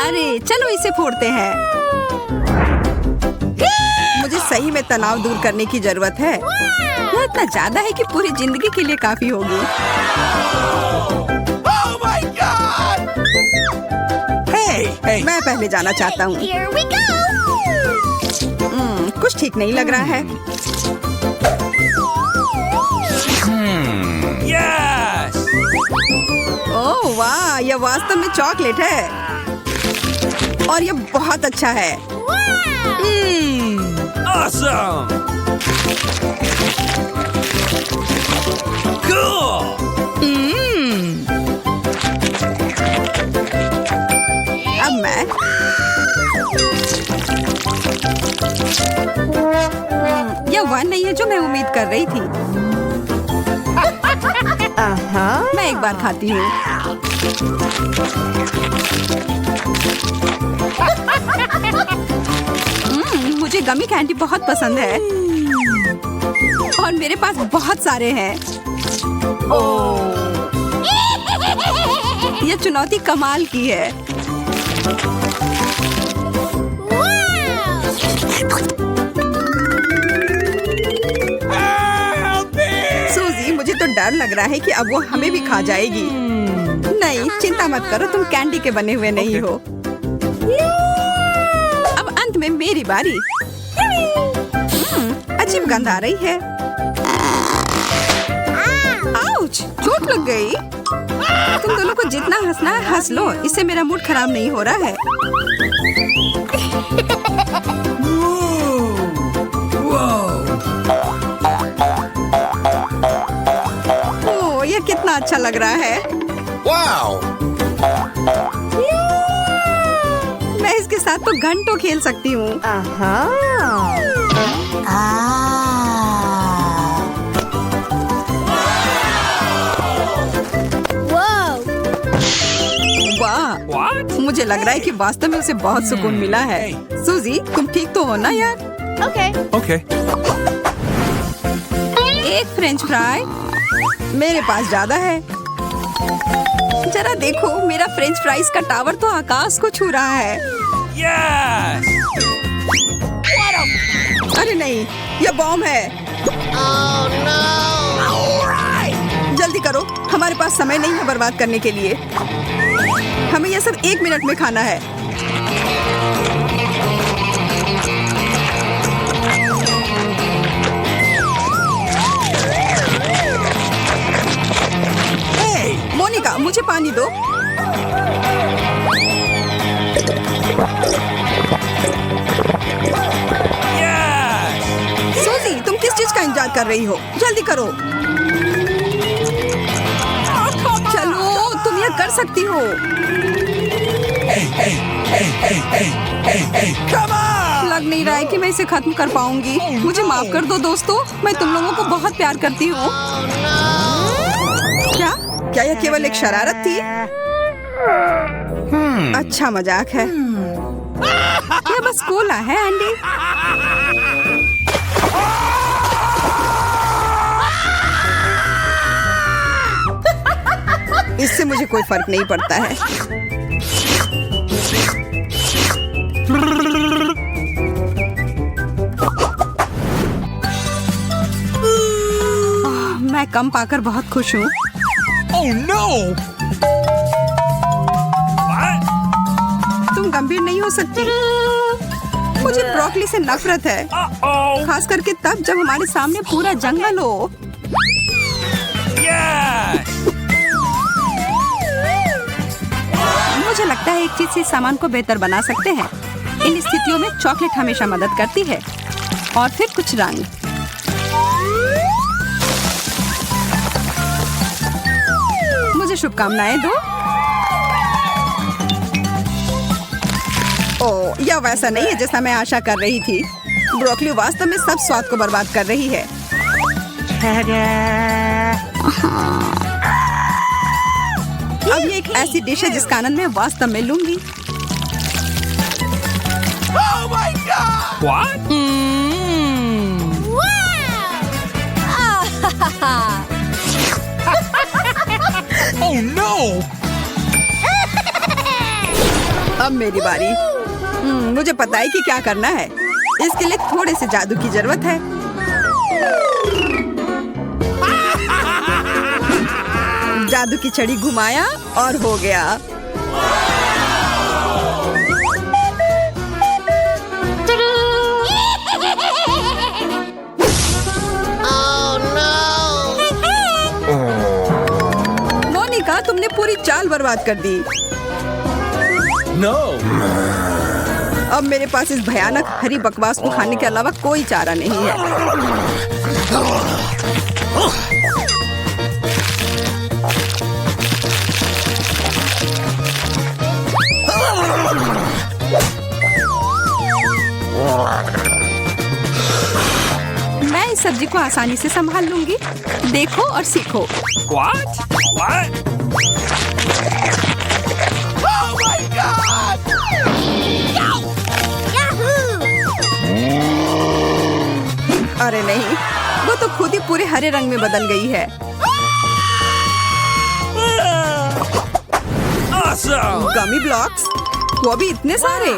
अरे चलो इसे फोड़ते हैं। मुझे सही में तनाव दूर करने की जरूरत है। यह इतना ज्यादा है कि पूरी जिंदगी के लिए काफी होगी। Hey! मैं पहले जाना चाहता हूँ। Here we go! कुछ ठीक नहीं लग रहा है। Yes! ओह वाह, यह वास्तव में चॉकलेट है और यह बहुत अच्छा है। Awesome! Cool! अब मैं यह वह नहीं है जो मैं उम्मीद कर रही थी। मैं एक बार खाती हूँ। मुझे गमी कैंडी बहुत पसंद है और मेरे पास बहुत सारे हैं। यह चुनौती कमाल की है। सूजी, मुझे तो डर लग रहा है कि अब वो हमें भी खा जाएगी। नहीं, चिंता मत करो, तुम कैंडी के बने हुए नहीं हो। अब अंत में मेरी बारी। अजीब गंध आ रही है। आउच! चोट लग गई। तुम दोनों को जितना हंसना है हंस लो, इससे मेरा मूड खराब नहीं हो रहा है। ओह, यह कितना अच्छा लग रहा है। Wow! मैं इसके साथ तो घंटों खेल सकती हूँ। Whoa! वाह! What? मुझे लग रहा है कि वास्तव में उसे बहुत सुकून मिला है। सूजी, तुम ठीक तो हो ना यार? Okay. Okay. एक फ्रेंच फ्राई? मेरे पास ज्यादा है। जरा देखो, मेरा फ्रेंच फ्राइज का टावर तो आकाश को छू रहा है। Yes! अरे नहीं, यह बॉम्ब है। Oh no! जल्दी करो, हमारे पास समय नहीं है बर्बाद करने के लिए। हमें यह सब 1 मिनट में खाना है। मोनिका, मुझे पानी दो। Yes! सूजी, तुम किस चीज का इंतजार कर रही हो? जल्दी करो। चलो, तुम यह कर सकती हो। Come on! लग नहीं रहा है कि मैं इसे खत्म कर पाऊंगी। मुझे माफ कर दो दोस्तों, मैं तुम लोगों को बहुत प्यार करती हूँ। क्या यह केवल एक शरारत थी? अच्छा मजाक है। यह बस कोला है एंडी। इससे मुझे कोई फर्क नहीं पड़ता है। मैं कम पाकर बहुत खुश हूँ। Oh no! What? तुम गंभीर नहीं हो सकती। मुझे ब्रोकली से नफरत है, Uh-oh! खास करके तब जब हमारे सामने पूरा जंगल हो। Yes! मुझे लगता है एक चीज से इस सामान को बेहतर बना सकते हैं। इन स्थितियों में चॉकलेट हमेशा मदद करती है। और फिर कुछ रंग। मुझे शुभकामनाएं दो। ओह, यह वैसा नहीं है जैसा मैं आशा कर रही थी। ब्रोकली वास्तव में सब स्वाद को बर्बाद कर रही है। अब ये एक ऐसी डिश है जिसका आनंद मैं वास्तव में लूंगी। Oh my God! What? Oh no! अब मेरी बारी। मुझे पता है कि क्या करना है। इसके लिए थोड़े से जादू की जरूरत है। जादू की छड़ी घुमाया और हो गया। मोनिका, तुमने पूरी चाल बर्बाद कर दी। No. अब मेरे पास इस भयानक हरी बकवास को खाने के अलावा कोई चारा नहीं है। मैं इस सब्जी को आसानी से संभाल लूंगी। देखो और सीखो। What? What? Oh my God! अरे नहीं, वो तो खुद ही पूरे हरे रंग में बदल गई है। Awesome! गमी ब्लॉक्स, वो भी इतने सारे।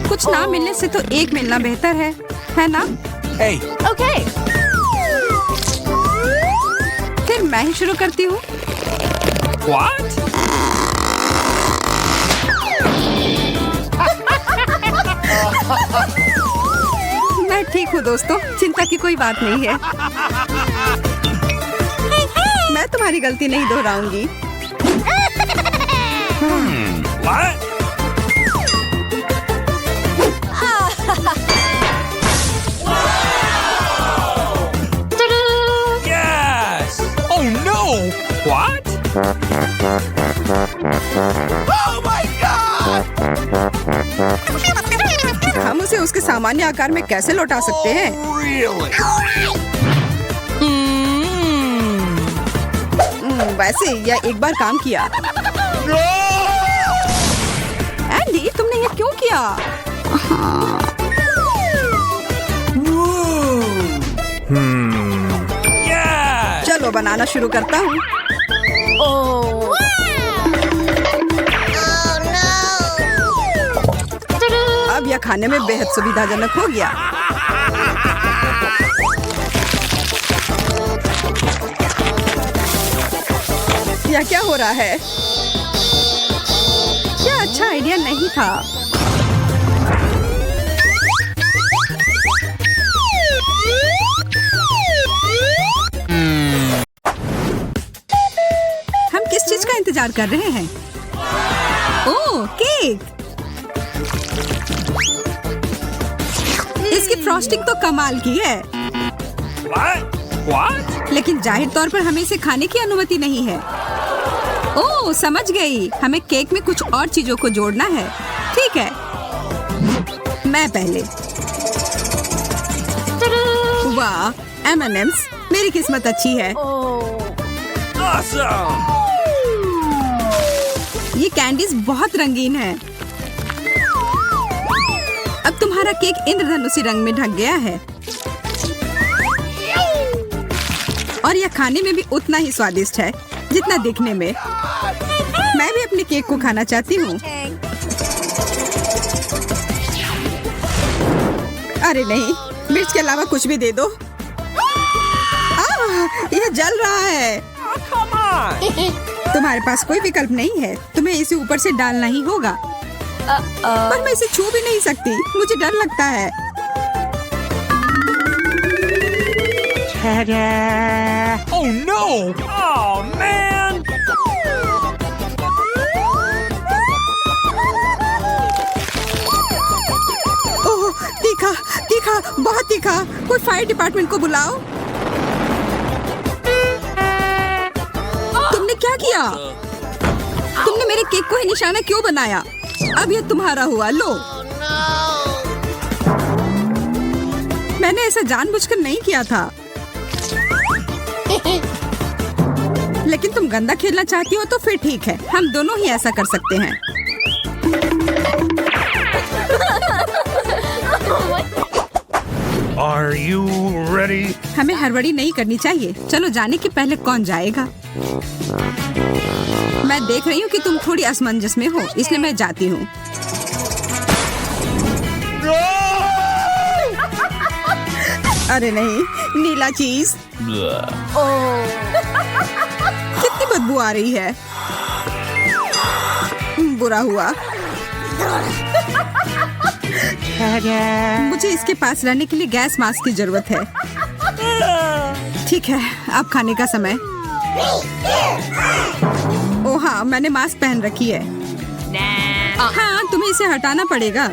कुछ ना मिलने से तो एक मिलना बेहतर है ना? Hey, Okay. फिर मैं ही शुरू करती हूँ। what? मैं ठीक हूँ दोस्तों, चिंता की कोई बात नहीं है। मैं तुम्हारी गलती नहीं दोहराऊंगी। What? Yes! Oh no! What? Oh my God! हम उसे उसके सामान्य आकार में कैसे लौटा सकते हैं? Really? वैसे यह एक बार काम किया। एंडी, तुमने ये क्यों किया? Yes! चलो बनाना शुरू करता हूँ। Oh. Oh no. अब यह खाने में बेहद सुविधाजनक हो गया। यह क्या हो रहा है? क्या अच्छा आइडिया नहीं था। हम किस चीज का इंतजार कर रहे हैं? ओह, केक। इसकी फ्रॉस्टिंग तो कमाल की है, What? What? लेकिन जाहिर तौर पर हमें इसे खाने की अनुमति नहीं है। ओह, समझ गई। हमें केक में कुछ और चीजों को जोड़ना है। ठीक है, मैं पहले। वाह, M&M's, मेरी किस्मत अच्छी है। Awesome! ये कैंडीज बहुत रंगीन है। अब तुम्हारा केक इंद्रधनुषी रंग में ढक गया है और यह खाने में भी उतना ही स्वादिष्ट है जितना दिखने में। मैं भी अपने केक को खाना चाहती हूँ। अरे नहीं, मिर्च के अलावा कुछ भी दे दो। यह जल रहा है। Oh, come on! तुम्हारे पास कोई विकल्प नहीं है, तुम्हें इसे ऊपर से डालना ही होगा। पर मैं इसे छू भी नहीं सकती, मुझे डर लगता है। Oh no! Oh man! ओह, तीखा, तीखा, बहुत तीखा। कोई फायर डिपार्टमेंट को बुलाओ। तुमने क्या किया? तुमने मेरे केक को ही निशाना क्यों बनाया? अब ये तुम्हारा हुआ, लो। मैंने ऐसा जानबूझकर नहीं किया था। लेकिन तुम गंदा खेलना चाहती हो तो फिर ठीक है, हम दोनों ही ऐसा कर सकते हैं। Are you ready? हमें हड़बड़ी नहीं करनी चाहिए। चलो जाने के पहले कौन जाएगा? मैं देख रही हूँ कि तुम थोड़ी असमंजस में हो, इसलिए मैं जाती हूँ। अरे नहीं, नीला चीज। कितनी बदबू आ रही है। बुरा हुआ। मुझे इसके पास रहने के लिए गैस मास्क की जरूरत है। ठीक है, अब खाने का समय। ओह हाँ, मैंने मास्क पहन रखी है। हाँ, तुम्हें इसे हटाना पड़ेगा।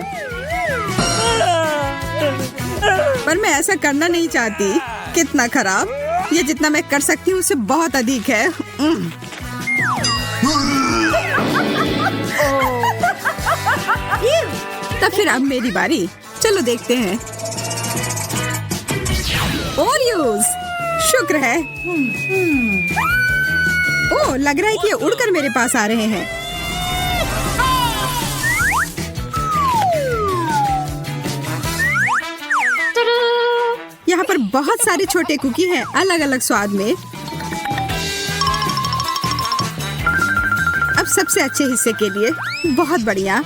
पर मैं ऐसा करना नहीं चाहती। कितना खराब। ये जितना मैं कर सकती हूँ उससे बहुत अधिक है। तब फिर अब मेरी बारी। चलो देखते हैं। ओरियोस, शुक्र है। ओह, लग रहा है कि ये उड़कर मेरे पास आ रहे हैं। यहाँ पर बहुत सारे छोटे कुकी हैं, अलग अलग स्वाद में। अब सबसे अच्छे हिस्से के लिए। बहुत बढ़िया।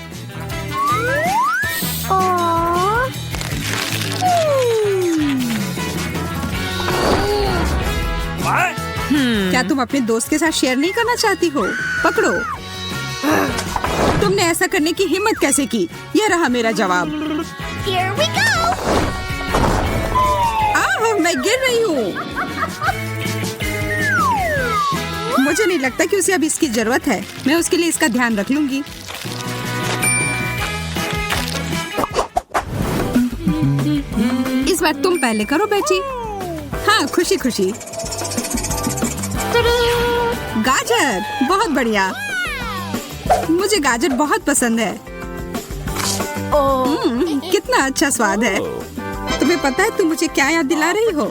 What? क्या तुम अपने दोस्त के साथ शेयर नहीं करना चाहती हो? पकड़ो। तुमने ऐसा करने की हिम्मत कैसे की? यह रहा मेरा जवाब। Here we go. मैं गिर रही हूँ। मुझे नहीं लगता कि उसे अब इसकी जरूरत है। मैं उसके लिए इसका ध्यान रख लूंगी। इस बार तुम पहले करो बेटी। हाँ, खुशी खुशी। गाजर, बहुत बढ़िया। मुझे गाजर बहुत पसंद है। कितना अच्छा स्वाद है। तुम्हें पता है तुम मुझे क्या याद दिला रही हो?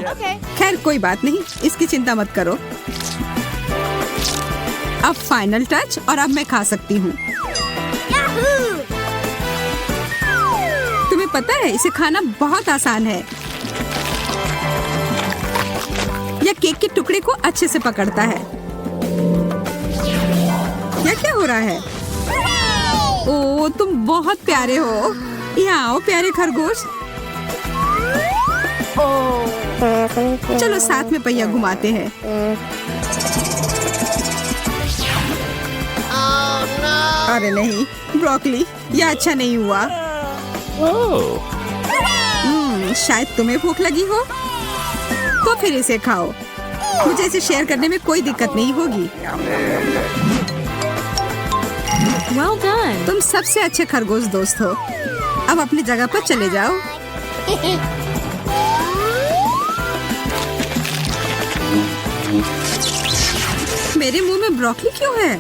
खैर कोई बात नहीं, इसकी चिंता मत करो। अब फाइनल टच, और अब मैं खा सकती हूँ। तुम्हें पता है इसे खाना बहुत आसान है। यह केक के टुकड़े को अच्छे से पकड़ता है। यह क्या हो रहा है? ओह, तुम बहुत प्यारे हो। यहाँ आओ प्यारे खरगोश। चलो साथ में पहिया घुमाते हैं। Oh no. अरे नहीं, ब्रोकली, यह अच्छा नहीं हुआ। शायद तुम्हें भूख लगी हो, तो फिर इसे खाओ। मुझे इसे शेयर करने में कोई दिक्कत नहीं होगी। Well done. तुम सबसे अच्छे खरगोश दोस्त हो। अब अपनी जगह पर चले जाओ। मेरे मुंह में ब्रोकली क्यों है?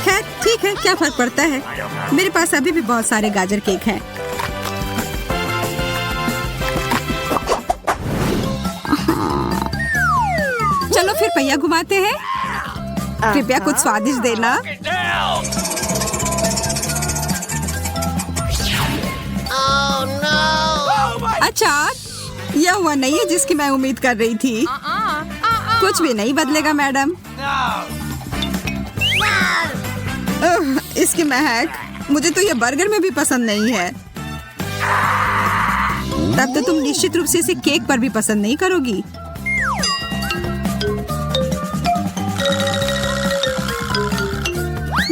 खैर ठीक है, क्या फर्क पड़ता है। मेरे पास अभी भी बहुत सारे गाजर केक हैं। चलो फिर पहिया घुमाते हैं। कृपया कुछ स्वादिष्ट देना। Oh no. अच्छा, यह हुआ नहीं है जिसकी मैं उम्मीद कर रही थी। कुछ भी नहीं बदलेगा मैडम। इसकी महक, मुझे तो यह बर्गर में भी पसंद नहीं है। तब तो तुम निश्चित रूप से इसे केक पर भी पसंद नहीं करोगी।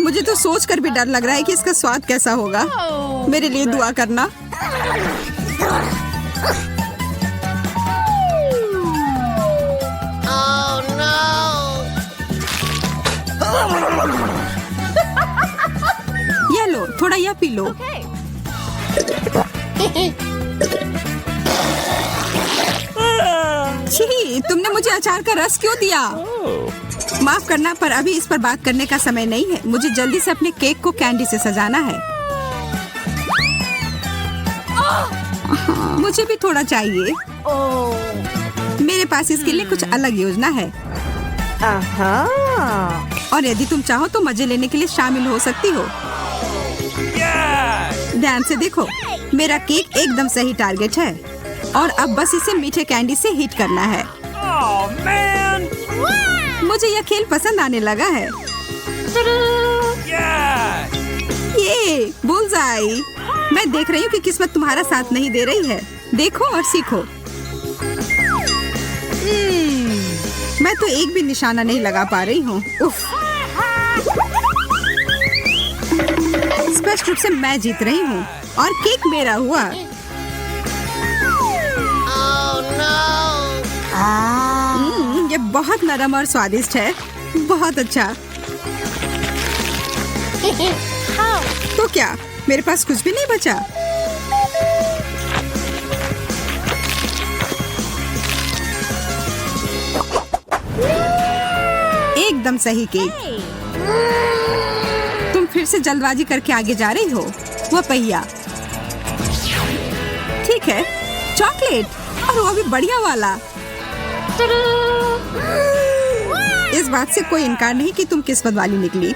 मुझे तो सोचकर भी डर लग रहा है कि इसका स्वाद कैसा होगा। मेरे लिए दुआ करना। Oh no. यह लो, थोड़ा यह पी लो। छी, तुमने मुझे अचार का रस क्यों दिया? माफ करना, पर अभी इस पर बात करने का समय नहीं है। मुझे जल्दी से अपने केक को कैंडी से सजाना है। मुझे भी थोड़ा चाहिए। मेरे पास इसके लिए कुछ अलग योजना है। और यदि तुम चाहो तो मजे लेने के लिए शामिल हो सकती हो। ध्यान से देखो, मेरा केक एकदम सही टारगेट है। और अब बस इसे मीठे कैंडी से हिट करना है। Oh man! Wow. मुझे यह खेल पसंद आने लगा है। Yeah! ये बुलजाई। मैं देख रही हूँ कि किस्मत तुम्हारा साथ नहीं दे रही है। देखो और सीखो। मैं तो एक भी निशाना नहीं लगा पा रही हूँ। उफ। स्पष्ट रूप से मैं जीत रही हूँ और केक मेरा हुआ। Oh no! ये बहुत नरम और स्वादिष्ट है। बहुत अच्छा। तो क्या मेरे पास कुछ भी नहीं बचा? एकदम सही केक। तुम फिर से जल्दबाजी करके आगे जा रही हो। वह पहिया। ठीक है, चॉकलेट, और वो भी बढ़िया वाला। इस बात से कोई इनकार नहीं कि तुम किस्मत वाली निकली।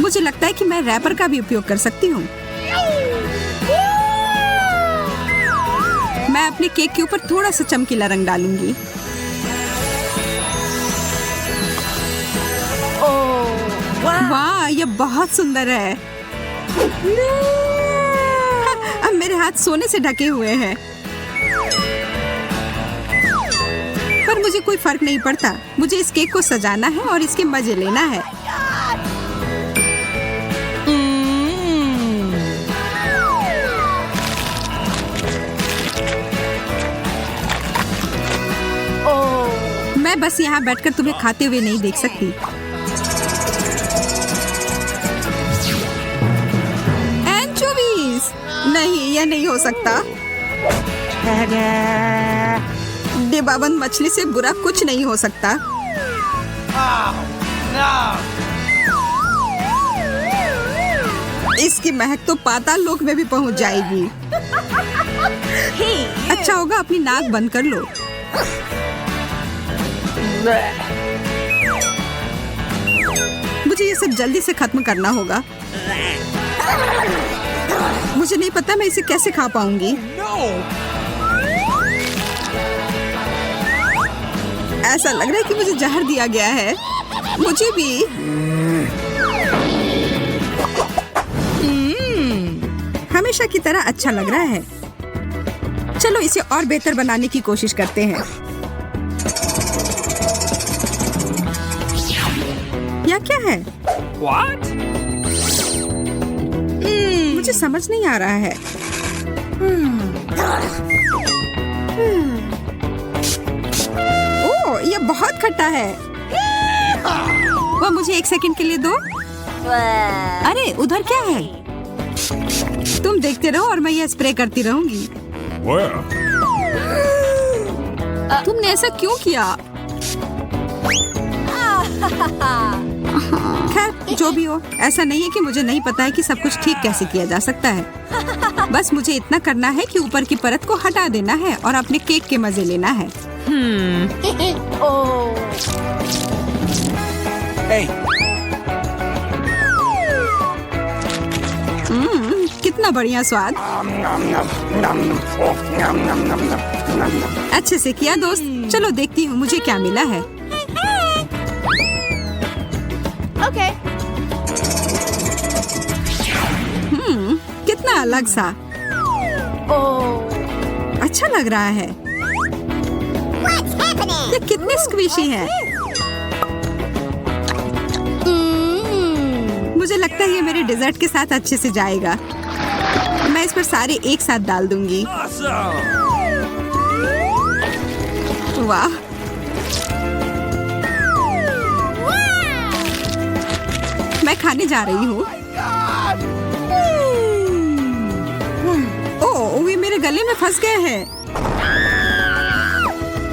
मुझे लगता है कि मैं रैपर का भी उपयोग कर सकती हूँ। मैं अपने केक के ऊपर थोड़ा सा चमकीला रंग डालूंगी। वाह, यह बहुत सुंदर है। अब मेरे हाथ सोने से ढके हुए हैं। पर मुझे कोई फर्क नहीं पड़ता। मुझे इस केक को सजाना है और इसके मजे लेना है। मैं बस यहाँ बैठकर तुम्हें खाते हुए नहीं देख सकती। एंचोवीज! नहीं, यह नहीं हो सकता। डिब्बाबंद मछली से बुरा कुछ नहीं हो सकता। इसकी महक तो पाताल लोक में भी पहुंच जाएगी। अच्छा होगा अपनी नाक बंद कर लो। मुझे ये सब जल्दी से खत्म करना होगा। मुझे नहीं पता मैं इसे कैसे खा पाऊंगी। ऐसा लग रहा है कि मुझे जहर दिया गया है। मुझे भी। हमेशा की तरह अच्छा लग रहा है। चलो इसे और बेहतर बनाने की कोशिश करते हैं। यह क्या है? What? मुझे समझ नहीं आ रहा है। ओह, यह बहुत खट्टा है। वह मुझे एक सेकंड के लिए दो। अरे उधर क्या है? तुम देखते रहो और मैं यह स्प्रे करती रहूंगी। तुमने ऐसा क्यों किया? खैर जो भी हो, ऐसा नहीं है कि मुझे नहीं पता है कि सब कुछ ठीक कैसे किया जा सकता है। बस मुझे इतना करना है कि ऊपर की परत को हटा देना है और अपने केक के मजे लेना है। Hey. कितना बढ़िया स्वाद। अच्छे से किया दोस्त। चलो देखती हूँ मुझे क्या मिला है। Okay. कितना अलग सा। अच्छा लग रहा है। What's happening? ये कितने स्क्विशी है। मुझे लगता है ये मेरे डेजर्ट के साथ अच्छे से जाएगा। मैं इस पर सारे एक साथ डाल दूंगी। Awesome. वाह, मैं खाने जा रही हूँ। ओह, वे मेरे गले में फंस गए हैं।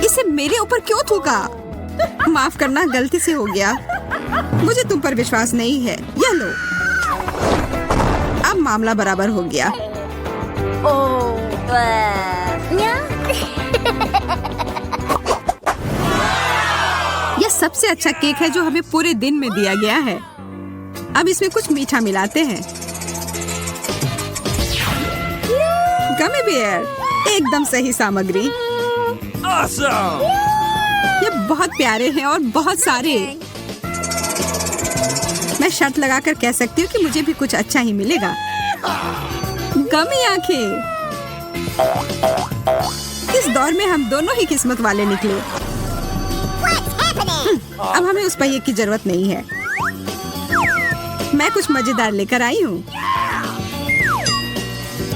इसे मेरे ऊपर क्यों थूका? माफ करना, गलती से हो गया। मुझे तुम पर विश्वास नहीं है। यह लो। अब मामला बराबर हो गया। यह सबसे अच्छा केक है जो हमें पूरे दिन में दिया गया है। अब इसमें कुछ मीठा मिलाते हैं। गमी बेयर, एकदम सही सामग्री। Awesome! ये बहुत प्यारे हैं और बहुत सारे। मैं शर्त लगाकर कह सकती हूँ कि मुझे भी कुछ अच्छा ही मिलेगा। गमी आंखें। इस दौर में हम दोनों ही किस्मत वाले निकले। अब हमें उस पहिए की जरूरत नहीं है। मैं कुछ मजेदार लेकर आई हूँ।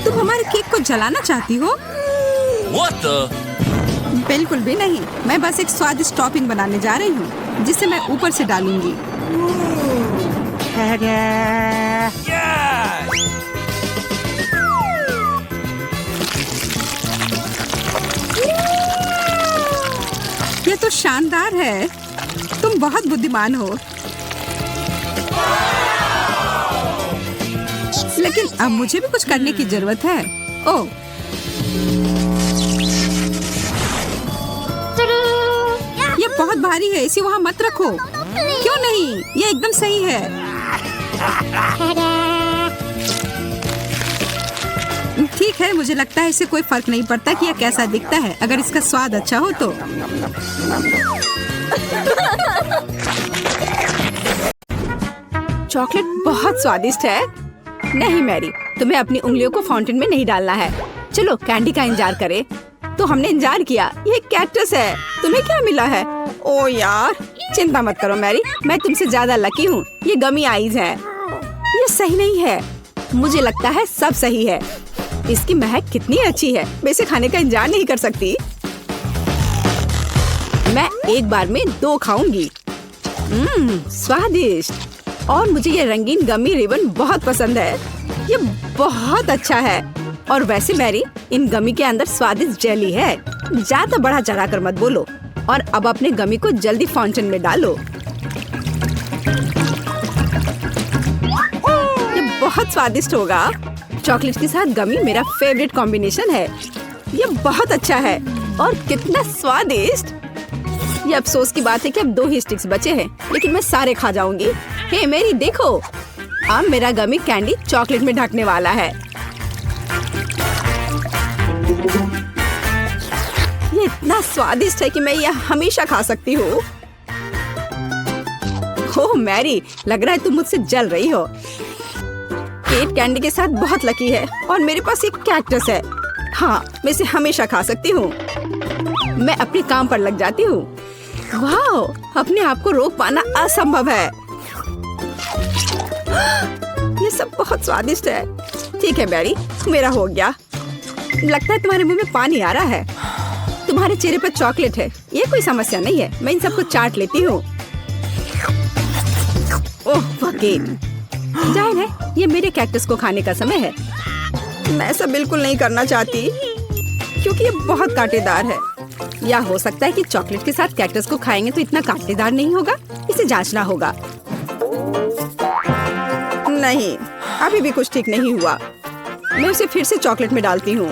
तुम हमारे केक को जलाना चाहती हो? What the? बिल्कुल भी नहीं। मैं बस एक स्वादिष्ट टॉपिंग बनाने जा रही हूँ जिसे मैं ऊपर से डालूंगी। Yes! ये तो शानदार है। तुम बहुत बुद्धिमान हो। लेकिन अब मुझे भी कुछ करने की जरूरत है। ओह, ये बहुत भारी है। इसे वहाँ मत रखो। क्यों नहीं? ये एकदम सही है। ठीक है, मुझे लगता है इससे कोई फर्क नहीं पड़ता कि यह कैसा दिखता है, अगर इसका स्वाद अच्छा हो तो। चॉकलेट बहुत स्वादिष्ट है। नहीं मैरी, तुम्हें अपनी उंगलियों को फाउंटेन में नहीं डालना है। चलो कैंडी का इंतजार करें। तो हमने इंतजार किया। ये कैक्टस है। तुम्हें क्या मिला है? ओ यार, चिंता मत करो मैरी, मैं तुमसे ज्यादा लकी हूँ। ये गमी आइज है। ये सही नहीं है। मुझे लगता है सब सही है। इसकी महक कितनी अच्छी है। मैं इसे खाने का इंतजार नहीं कर सकती। मैं एक बार में 2 खाऊंगी। स्वादिष्ट। और मुझे ये रंगीन गमी रिबन बहुत पसंद है। ये बहुत अच्छा है। और वैसे मैरी, इन गमी के अंदर स्वादिष्ट जेली है। ज्यादा बढ़ा चढ़ा कर मत बोलो। और अब अपने गमी को जल्दी फाउंटेन में डालो। ये बहुत स्वादिष्ट होगा। चॉकलेट के साथ गमी मेरा फेवरेट कॉम्बिनेशन है। ये बहुत अच्छा है। और कितना स्वादिष्ट। ये अफसोस की बात है कि अब 2 ही स्टिक्स बचे हैं, लेकिन मैं सारे खा जाऊंगी। हे मेरी देखो, अब मेरा गमी कैंडी चॉकलेट में ढकने वाला है। ये इतना स्वादिष्ट है कि मैं यह हमेशा खा सकती हूँ। ओह मैरी, लग रहा है तुम मुझसे जल रही हो। केट कैंडी के साथ बहुत लकी है और मेरे पास एक कैक्टस है। हाँ, मैं इसे हमेशा खा सकती हूँ। मैं अपने काम पर लग जाती हूँ। वाह, अपने आप को रोक पाना असंभव है। ये सब बहुत स्वादिष्ट है। ठीक है मैरी, मेरा हो गया। लगता है तुम्हारे मुंह में पानी आ रहा है। तुम्हारे चेहरे पर चॉकलेट है। ये कोई समस्या नहीं है। मैं इन सबको चाट लेती हूँ। ओह फकीर, जाहिर है ये मेरे कैक्टस को खाने का समय है। मैं ऐसा बिल्कुल नहीं करना चाहती क्योंकि ये बहुत कांटेदार है। या हो सकता है कि चॉकलेट के साथ कैक्टस को खाएंगे तो इतना कांटेदार नहीं होगा। इसे जांचना होगा। नहीं, अभी भी कुछ ठीक नहीं हुआ। मैं उसे फिर से चॉकलेट में डालती हूँ।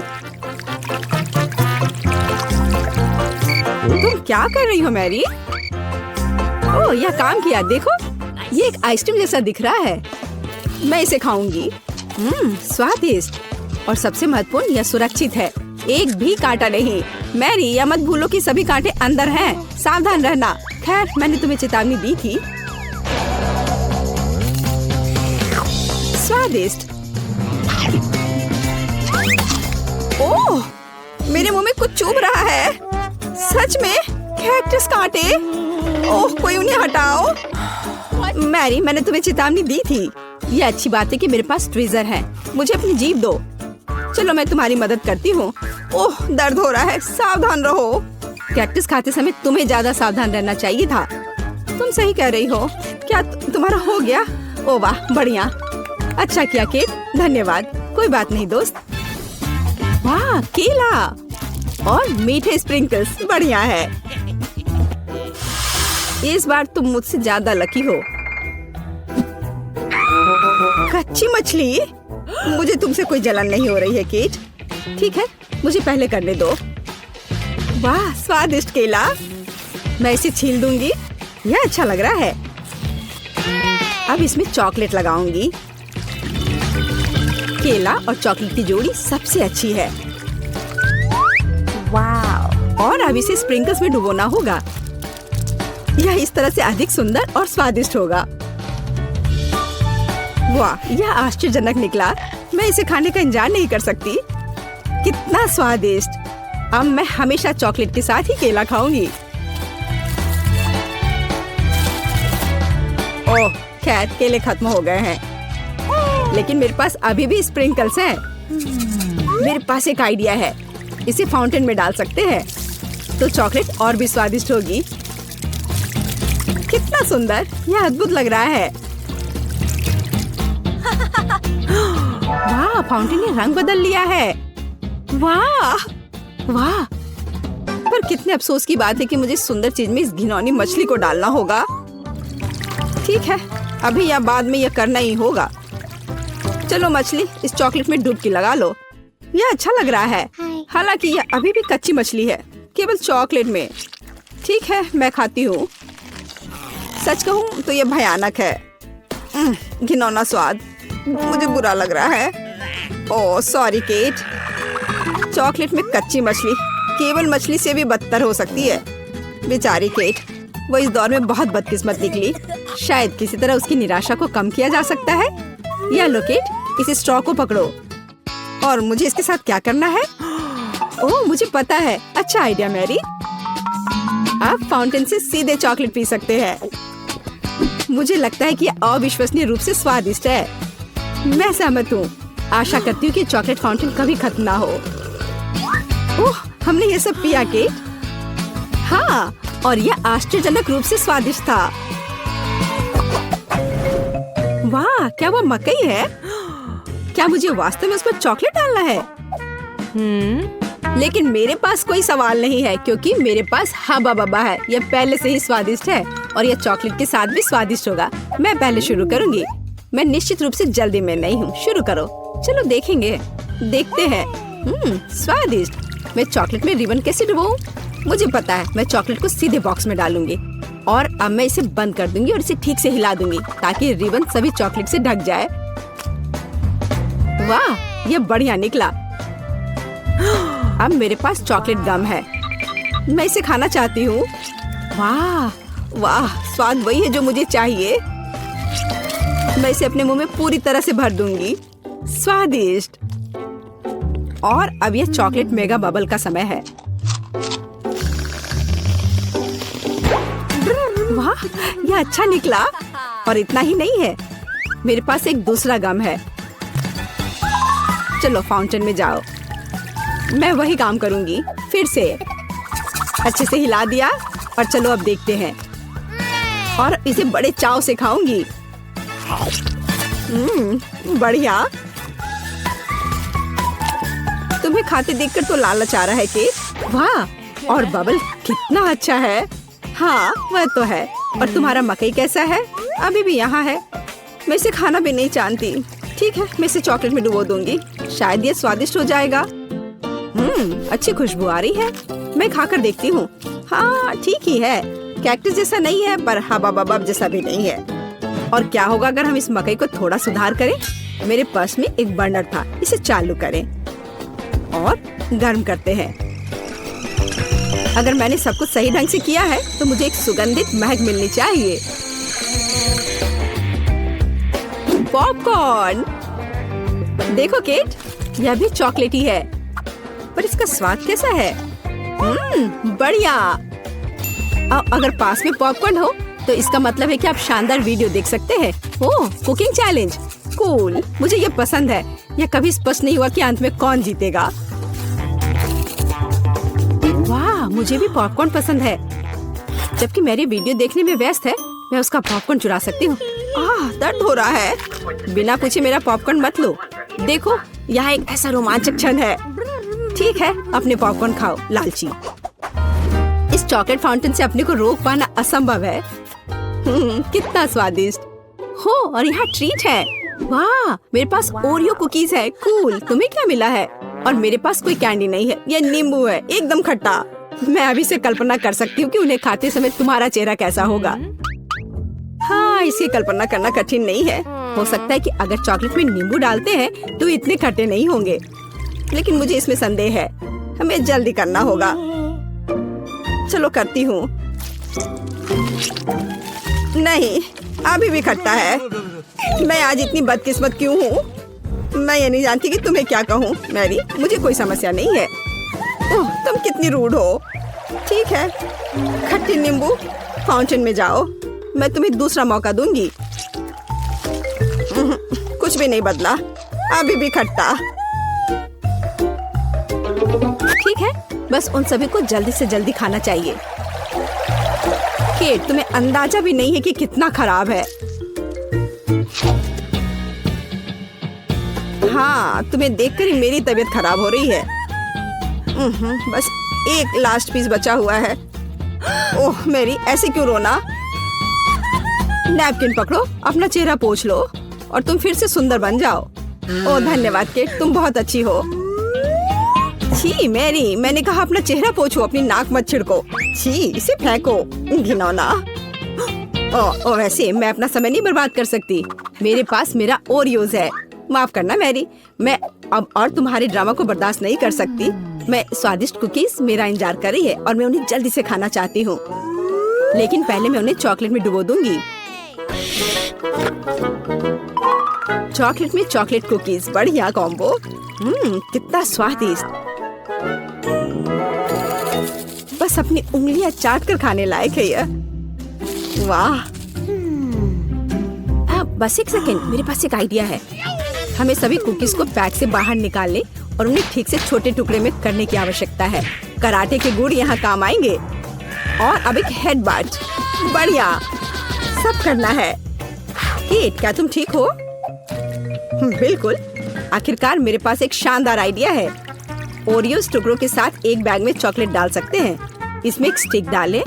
तुम क्या कर रही हो मैरी? ओह, यह काम किया। देखो, ये एक आइसक्रीम जैसा दिख रहा है। मैं इसे खाऊंगी। स्वादिष्ट। और सबसे महत्वपूर्ण, यह सुरक्षित है। एक भी कांटा नहीं। मैरी, यह मत भूलो कि सभी कांटे अंदर हैं। सावधान रहना। खैर, मैंने तुम्हें चेतावनी दी थी। स्वादिष्ट। ओह, मेरे मुंह में कुछ चुभ रहा है। सच में कैक्टस कांटे। ओह, कोई उन्हें हटाओ। मैरी, मैंने तुम्हें चेतावनी दी थी। ये अच्छी बात है कि मेरे पास ट्विज़र है। मुझे अपनी जीभ दो। चलो, मैं तुम्हारी मदद करती हूँ। ओह, दर्द हो रहा है। सावधान रहो। कैक्टस खाते समय तुम्हें ज्यादा सावधान रहना चाहिए था। तुम सही कह रही हो। क्या तुम्हारा हो गया? ओह वाह, बढ़िया। अच्छा किया केट, धन्यवाद। कोई बात नहीं दोस्त। वाह, केला और मीठे स्प्रिंकल्स, बढ़िया है। इस बार तुम मुझसे ज्यादा लकी हो। कच्ची मछली? मुझे तुमसे कोई जलन नहीं हो रही है केट। ठीक है, मुझे पहले करने दो। वाह, स्वादिष्ट केला। मैं इसे छील दूंगी। यह अच्छा लग रहा है। अब इसमें चॉकलेट लगाऊंगी। केला और चॉकलेट की जोड़ी सबसे अच्छी है। वाह, और अब इसे स्प्रिंकल्स में डुबोना होगा। यह इस तरह से अधिक सुंदर और स्वादिष्ट होगा। वाह, यह आश्चर्यजनक निकला। मैं इसे खाने का इंतजार नहीं कर सकती। कितना स्वादिष्ट। अब मैं हमेशा चॉकलेट के साथ ही केला खाऊंगी। ओह, खैर केले खत्म हो गए हैं, लेकिन मेरे पास अभी भी स्प्रिंकल्स हैं। मेरे पास एक आइडिया है, इसे फाउंटेन में डाल सकते हैं तो चॉकलेट और भी स्वादिष्ट होगी। कितना सुंदर, यह अद्भुत लग रहा है। वाह, फाउंटेन ने रंग बदल लिया है। वाह वाह, पर कितने अफसोस की बात है कि मुझे इस सुंदर चीज में इस घिनौनी मछली को डालना होगा। ठीक है, अभी या बाद में यह करना ही होगा। चलो मछली, इस चॉकलेट में डुबकी लगा लो। यह अच्छा लग रहा है, हालांकि यह अभी भी कच्ची मछली है, केवल चॉकलेट में। ठीक है, मैं खाती हूँ। सच कहूँ तो यह भयानक है। घिनौना स्वाद, मुझे बुरा लग रहा है। Oh sorry cat. चॉकलेट में कच्ची मछली केवल मछली से भी बदतर हो सकती है। बेचारी केट, वो इस दौर में बहुत बदकिस्मत निकली। शायद किसी तरह उसकी निराशा को कम किया जा सकता है। या लो केट, इस स्ट्रॉ को पकड़ो। और मुझे इसके साथ क्या करना है? ओह मुझे पता है, अच्छा आइडिया मैरी। आप फाउंटेन से सीधे चॉकलेट पी सकते हैं। मुझे लगता है कि यह अविश्वसनीय रूप से स्वादिष्ट है। मैं सहमत हूँ। आशा करती हूँ कि चॉकलेट फाउंटेन कभी खत्म ना हो। ओह, हमने ये सब पिया केट। हाँ, और यह आश्चर्यजनक रूप से स्वादिष्ट था। वाह, क्या वो मकई है? क्या मुझे वास्तव में उस पर चॉकलेट डालना है? लेकिन मेरे पास कोई सवाल नहीं है, क्योंकि मेरे पास हबा बबा है। यह पहले से ही स्वादिष्ट है और यह चॉकलेट के साथ भी स्वादिष्ट होगा। मैं पहले शुरू करूंगी। मैं निश्चित रूप से जल्दी में नहीं हूँ। शुरू करो। चलो देखेंगे, देखते हैं। स्वादिष्ट। मैं चॉकलेट में रिबन कैसे डुबाऊं? मुझे पता है, मैं चॉकलेट को सीधे बॉक्स में डालूंगी और अब मैं इसे बंद कर दूंगी और इसे ठीक से हिला दूंगी ताकि रिबन सभी चॉकलेट से ढक जाए। वाह, ये बढ़िया निकला। अब मेरे पास चॉकलेट गम है। मैं इसे खाना चाहती हूँ। वाह वाह, स्वाद वही है जो मुझे चाहिए। मैं इसे अपने मुंह में पूरी तरह से भर दूंगी। स्वादिष्ट। और अब यह चॉकलेट मेगा बबल का समय है। वाह, यह अच्छा निकला। और इतना ही नहीं है, मेरे पास एक दूसरा गम है। चलो फाउंटेन में जाओ। मैं वही काम करूंगी फिर से। अच्छे से हिला दिया और चलो अब देखते हैं। और इसे बड़े चाव से खाऊंगी। बढ़िया। तुम्हें खाते देखकर तो लालच आ रहा है केट। वाह, और बबल कितना अच्छा है। हाँ वह तो है। और तुम्हारा मकई कैसा है? अभी भी यहाँ है। मैं इसे खाना भी नहीं जानती। ठीक है, मैं इसे चॉकलेट में डुबो दूंगी। शायद ये स्वादिष्ट हो जाएगा। अच्छी खुशबू आ रही है। मैं खाकर देखती हूँ। हाँ ठीक ही है। कैक्टस जैसा नहीं है, पर हबा बबा जैसा भी नहीं है। और क्या होगा अगर हम इस मकई को थोड़ा सुधार करें? मेरे पर्स में एक बर्नर था, इसे चालू करें और गर्म करते हैं। अगर मैंने सब कुछ सही ढंग से किया है तो मुझे एक सुगंधित महक मिलनी चाहिए। पॉपकॉर्न। देखो केट, यह भी चॉकलेटी है, पर इसका स्वाद कैसा है? बढ़िया। अगर पास में पॉपकॉर्न हो तो इसका मतलब है कि आप शानदार वीडियो देख सकते हैं। ओह, कुकिंग चैलेंज। कूल, मुझे ये पसंद है। यह कभी स्पष्ट नहीं हुआ कि अंत में कौन जीतेगा। वाह, मुझे भी पॉपकॉर्न पसंद है। जबकि मेरी वीडियो देखने में व्यस्त है, मैं उसका पॉपकॉर्न चुरा सकती हूँ। दर्द हो रहा है। बिना पूछे मेरा पॉपकॉर्न मत लो। देखो, यहाँ एक ऐसा रोमांचक क्षण है। ठीक है, अपने पॉपकॉर्न खाओ लालची। इस चॉकलेट फाउंटेन से अपने को रोक पाना असंभव है। कितना स्वादिष्ट हो। और यहाँ ट्रीट है। वाह, मेरे पास ओरियो कुकीज है। कूल, तुम्हें क्या मिला है? और मेरे पास कोई कैंडी नहीं है। यह नींबू है, एकदम खट्टा। मैं अभी से कल्पना कर सकती हूँ कि उन्हें खाते समय तुम्हारा चेहरा कैसा होगा। हाँ, इसे कल्पना करना कठिन नहीं है। हो सकता है कि अगर चॉकलेट में नींबू डालते हैं तो इतने खट्टे नहीं होंगे, लेकिन मुझे इसमें संदेह है। हमें जल्दी करना होगा। चलो करती हूँ। नहीं, अभी भी खट्टा है। मैं आज इतनी बदकिस्मत क्यों हूँ? मैं ये नहीं जानती कि तुम्हें क्या कहूँ। मैरी, मुझे कोई समस्या नहीं है। ओह, तुम कितनी रूड हो। ठीक है, खट्टी नींबू, फाउंटेन में जाओ। मैं तुम्हें दूसरा मौका दूंगी। कुछ भी नहीं बदला, अभी भी खट्टा। ठीक है, बस उन सभी को जल्दी से जल्दी खाना चाहिए। केट, तुम्हें अंदाजा भी नहीं है कि कितना खराब है। हाँ, तुम्हें देखकर ही मेरी तबीयत खराब हो रही है। बस एक लास्ट पीस बचा हुआ है। ओह मेरी, ऐसे क्यों रोना? नैपकिन पकड़ो, अपना चेहरा पोंछ लो और तुम फिर से सुंदर बन जाओ। ओह धन्यवाद केट, तुम बहुत अच्छी हो। छी मैरी, मैंने कहा अपना चेहरा पोंछो, अपनी नाक मत छिड़को। छी, इसे फेंको, घिनौना। ओह वैसे मैं अपना समय नहीं बर्बाद कर सकती। मेरे पास मेरा ओरियोज है। माफ करना मैरी, मैं अब और तुम्हारे ड्रामा को बर्दाश्त नहीं कर सकती। मैं स्वादिष्ट कुकीज मेरा इंतजार कर रही है और मैं उन्हें जल्दी से खाना चाहती हूँ। लेकिन पहले मैं उन्हें चॉकलेट में डुबो दूंगी। चॉकलेट में चॉकलेट कुकीज, बढ़िया कॉम्बो। कितना स्वादिष्ट। बस अपनी उंगलियां चाट कर खाने लायक है यह। वाह। बस एक सेकेंड, मेरे पास एक आइडिया है। हमें सभी कुकीज को पैक से बाहर निकालने और उन्हें ठीक से छोटे टुकड़े में करने की आवश्यकता है। कराटे के गुण यहाँ काम आएंगे। और अब एक हेडबट, बढ़िया, सब करना है। केट, क्या तुम ठीक हो? बिल्कुल। आखिरकार मेरे पास एक शानदार आइडिया है। ओरियोस टुकड़ों के साथ एक बैग में चॉकलेट डाल सकते हैं। इसमें एक स्टिक डालें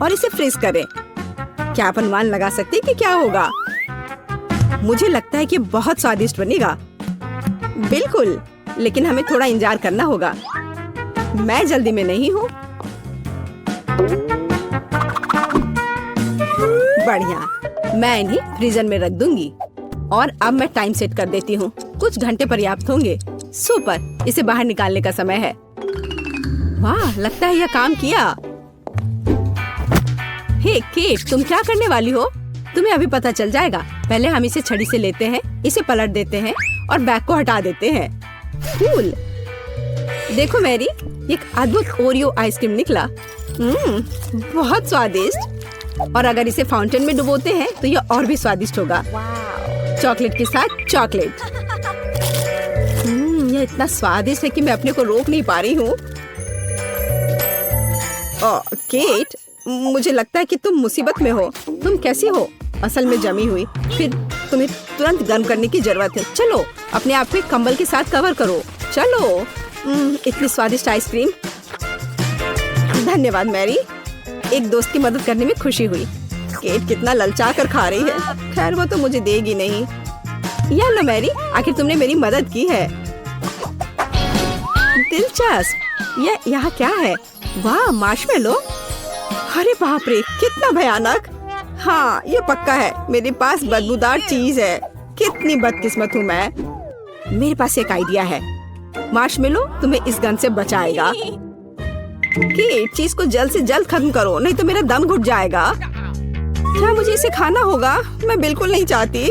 और इसे फ्रीज करें। क्या आप अनुमान लगा सकते हैं कि क्या होगा? मुझे लगता है कि बहुत स्वादिष्ट बनेगा। बिल्कुल, लेकिन हमें थोड़ा इंतजार करना होगा। मैं जल्दी में नहीं हूँ। बढ़िया, मैं इन्हें फ्रीजर में रख दूंगी। और अब मैं टाइम सेट कर देती हूँ। कुछ घंटे पर्याप्त होंगे। सुपर, इसे बाहर निकालने का समय है। वाह, लगता है यह काम किया। हे केट, तुम क्या करने वाली हो? तुम्हें अभी पता चल जाएगा। पहले हम इसे छड़ी से लेते हैं, इसे पलट देते हैं और बैग को हटा देते हैं। कूल। देखो मैरी, एक अद्भुत ओरियो आइसक्रीम निकला। बहुत स्वादिष्ट। और अगर इसे फाउंटेन में डुबोते हैं तो यह और भी स्वादिष्ट होगा। चॉकलेट के साथ चॉकलेट। यह इतना स्वादिष्ट है कि मैं अपने को रोक नहीं पा रही हूँ। केट, मुझे लगता है कि तुम मुसीबत में हो। तुम कैसी हो? असल में जमी हुई, फिर तुम्हें तुरंत गर्म करने की जरूरत है। चलो, अपने आप को कंबल के साथ कवर करो। चलो। इतनी स्वादिष्ट आइसक्रीम। धन्यवाद मैरी, एक दोस्त की मदद करने में खुशी हुई। केट कितना ललचा कर खा रही है। खैर, वो तो मुझे देगी नहीं। या लो मैरी, आखिर तुमने मेरी मदद की है। दिलचस्प। यह यहाँ क्या है? वाह, मार्शमेलो। अरे बाप रे, कितना भयानक। हाँ, ये पक्का है। मेरे पास बदबूदार चीज है। कितनी बदकिस्मत हूँ मैं। मेरे पास एक आइडिया है। मार्शमेलो तुम्हें इस गन से बचाएगा। केट, चीज को जल्द से जल्द खत्म करो, नहीं तो मेरा दम घुट जाएगा। क्या मुझे इसे खाना होगा? मैं बिल्कुल नहीं चाहती।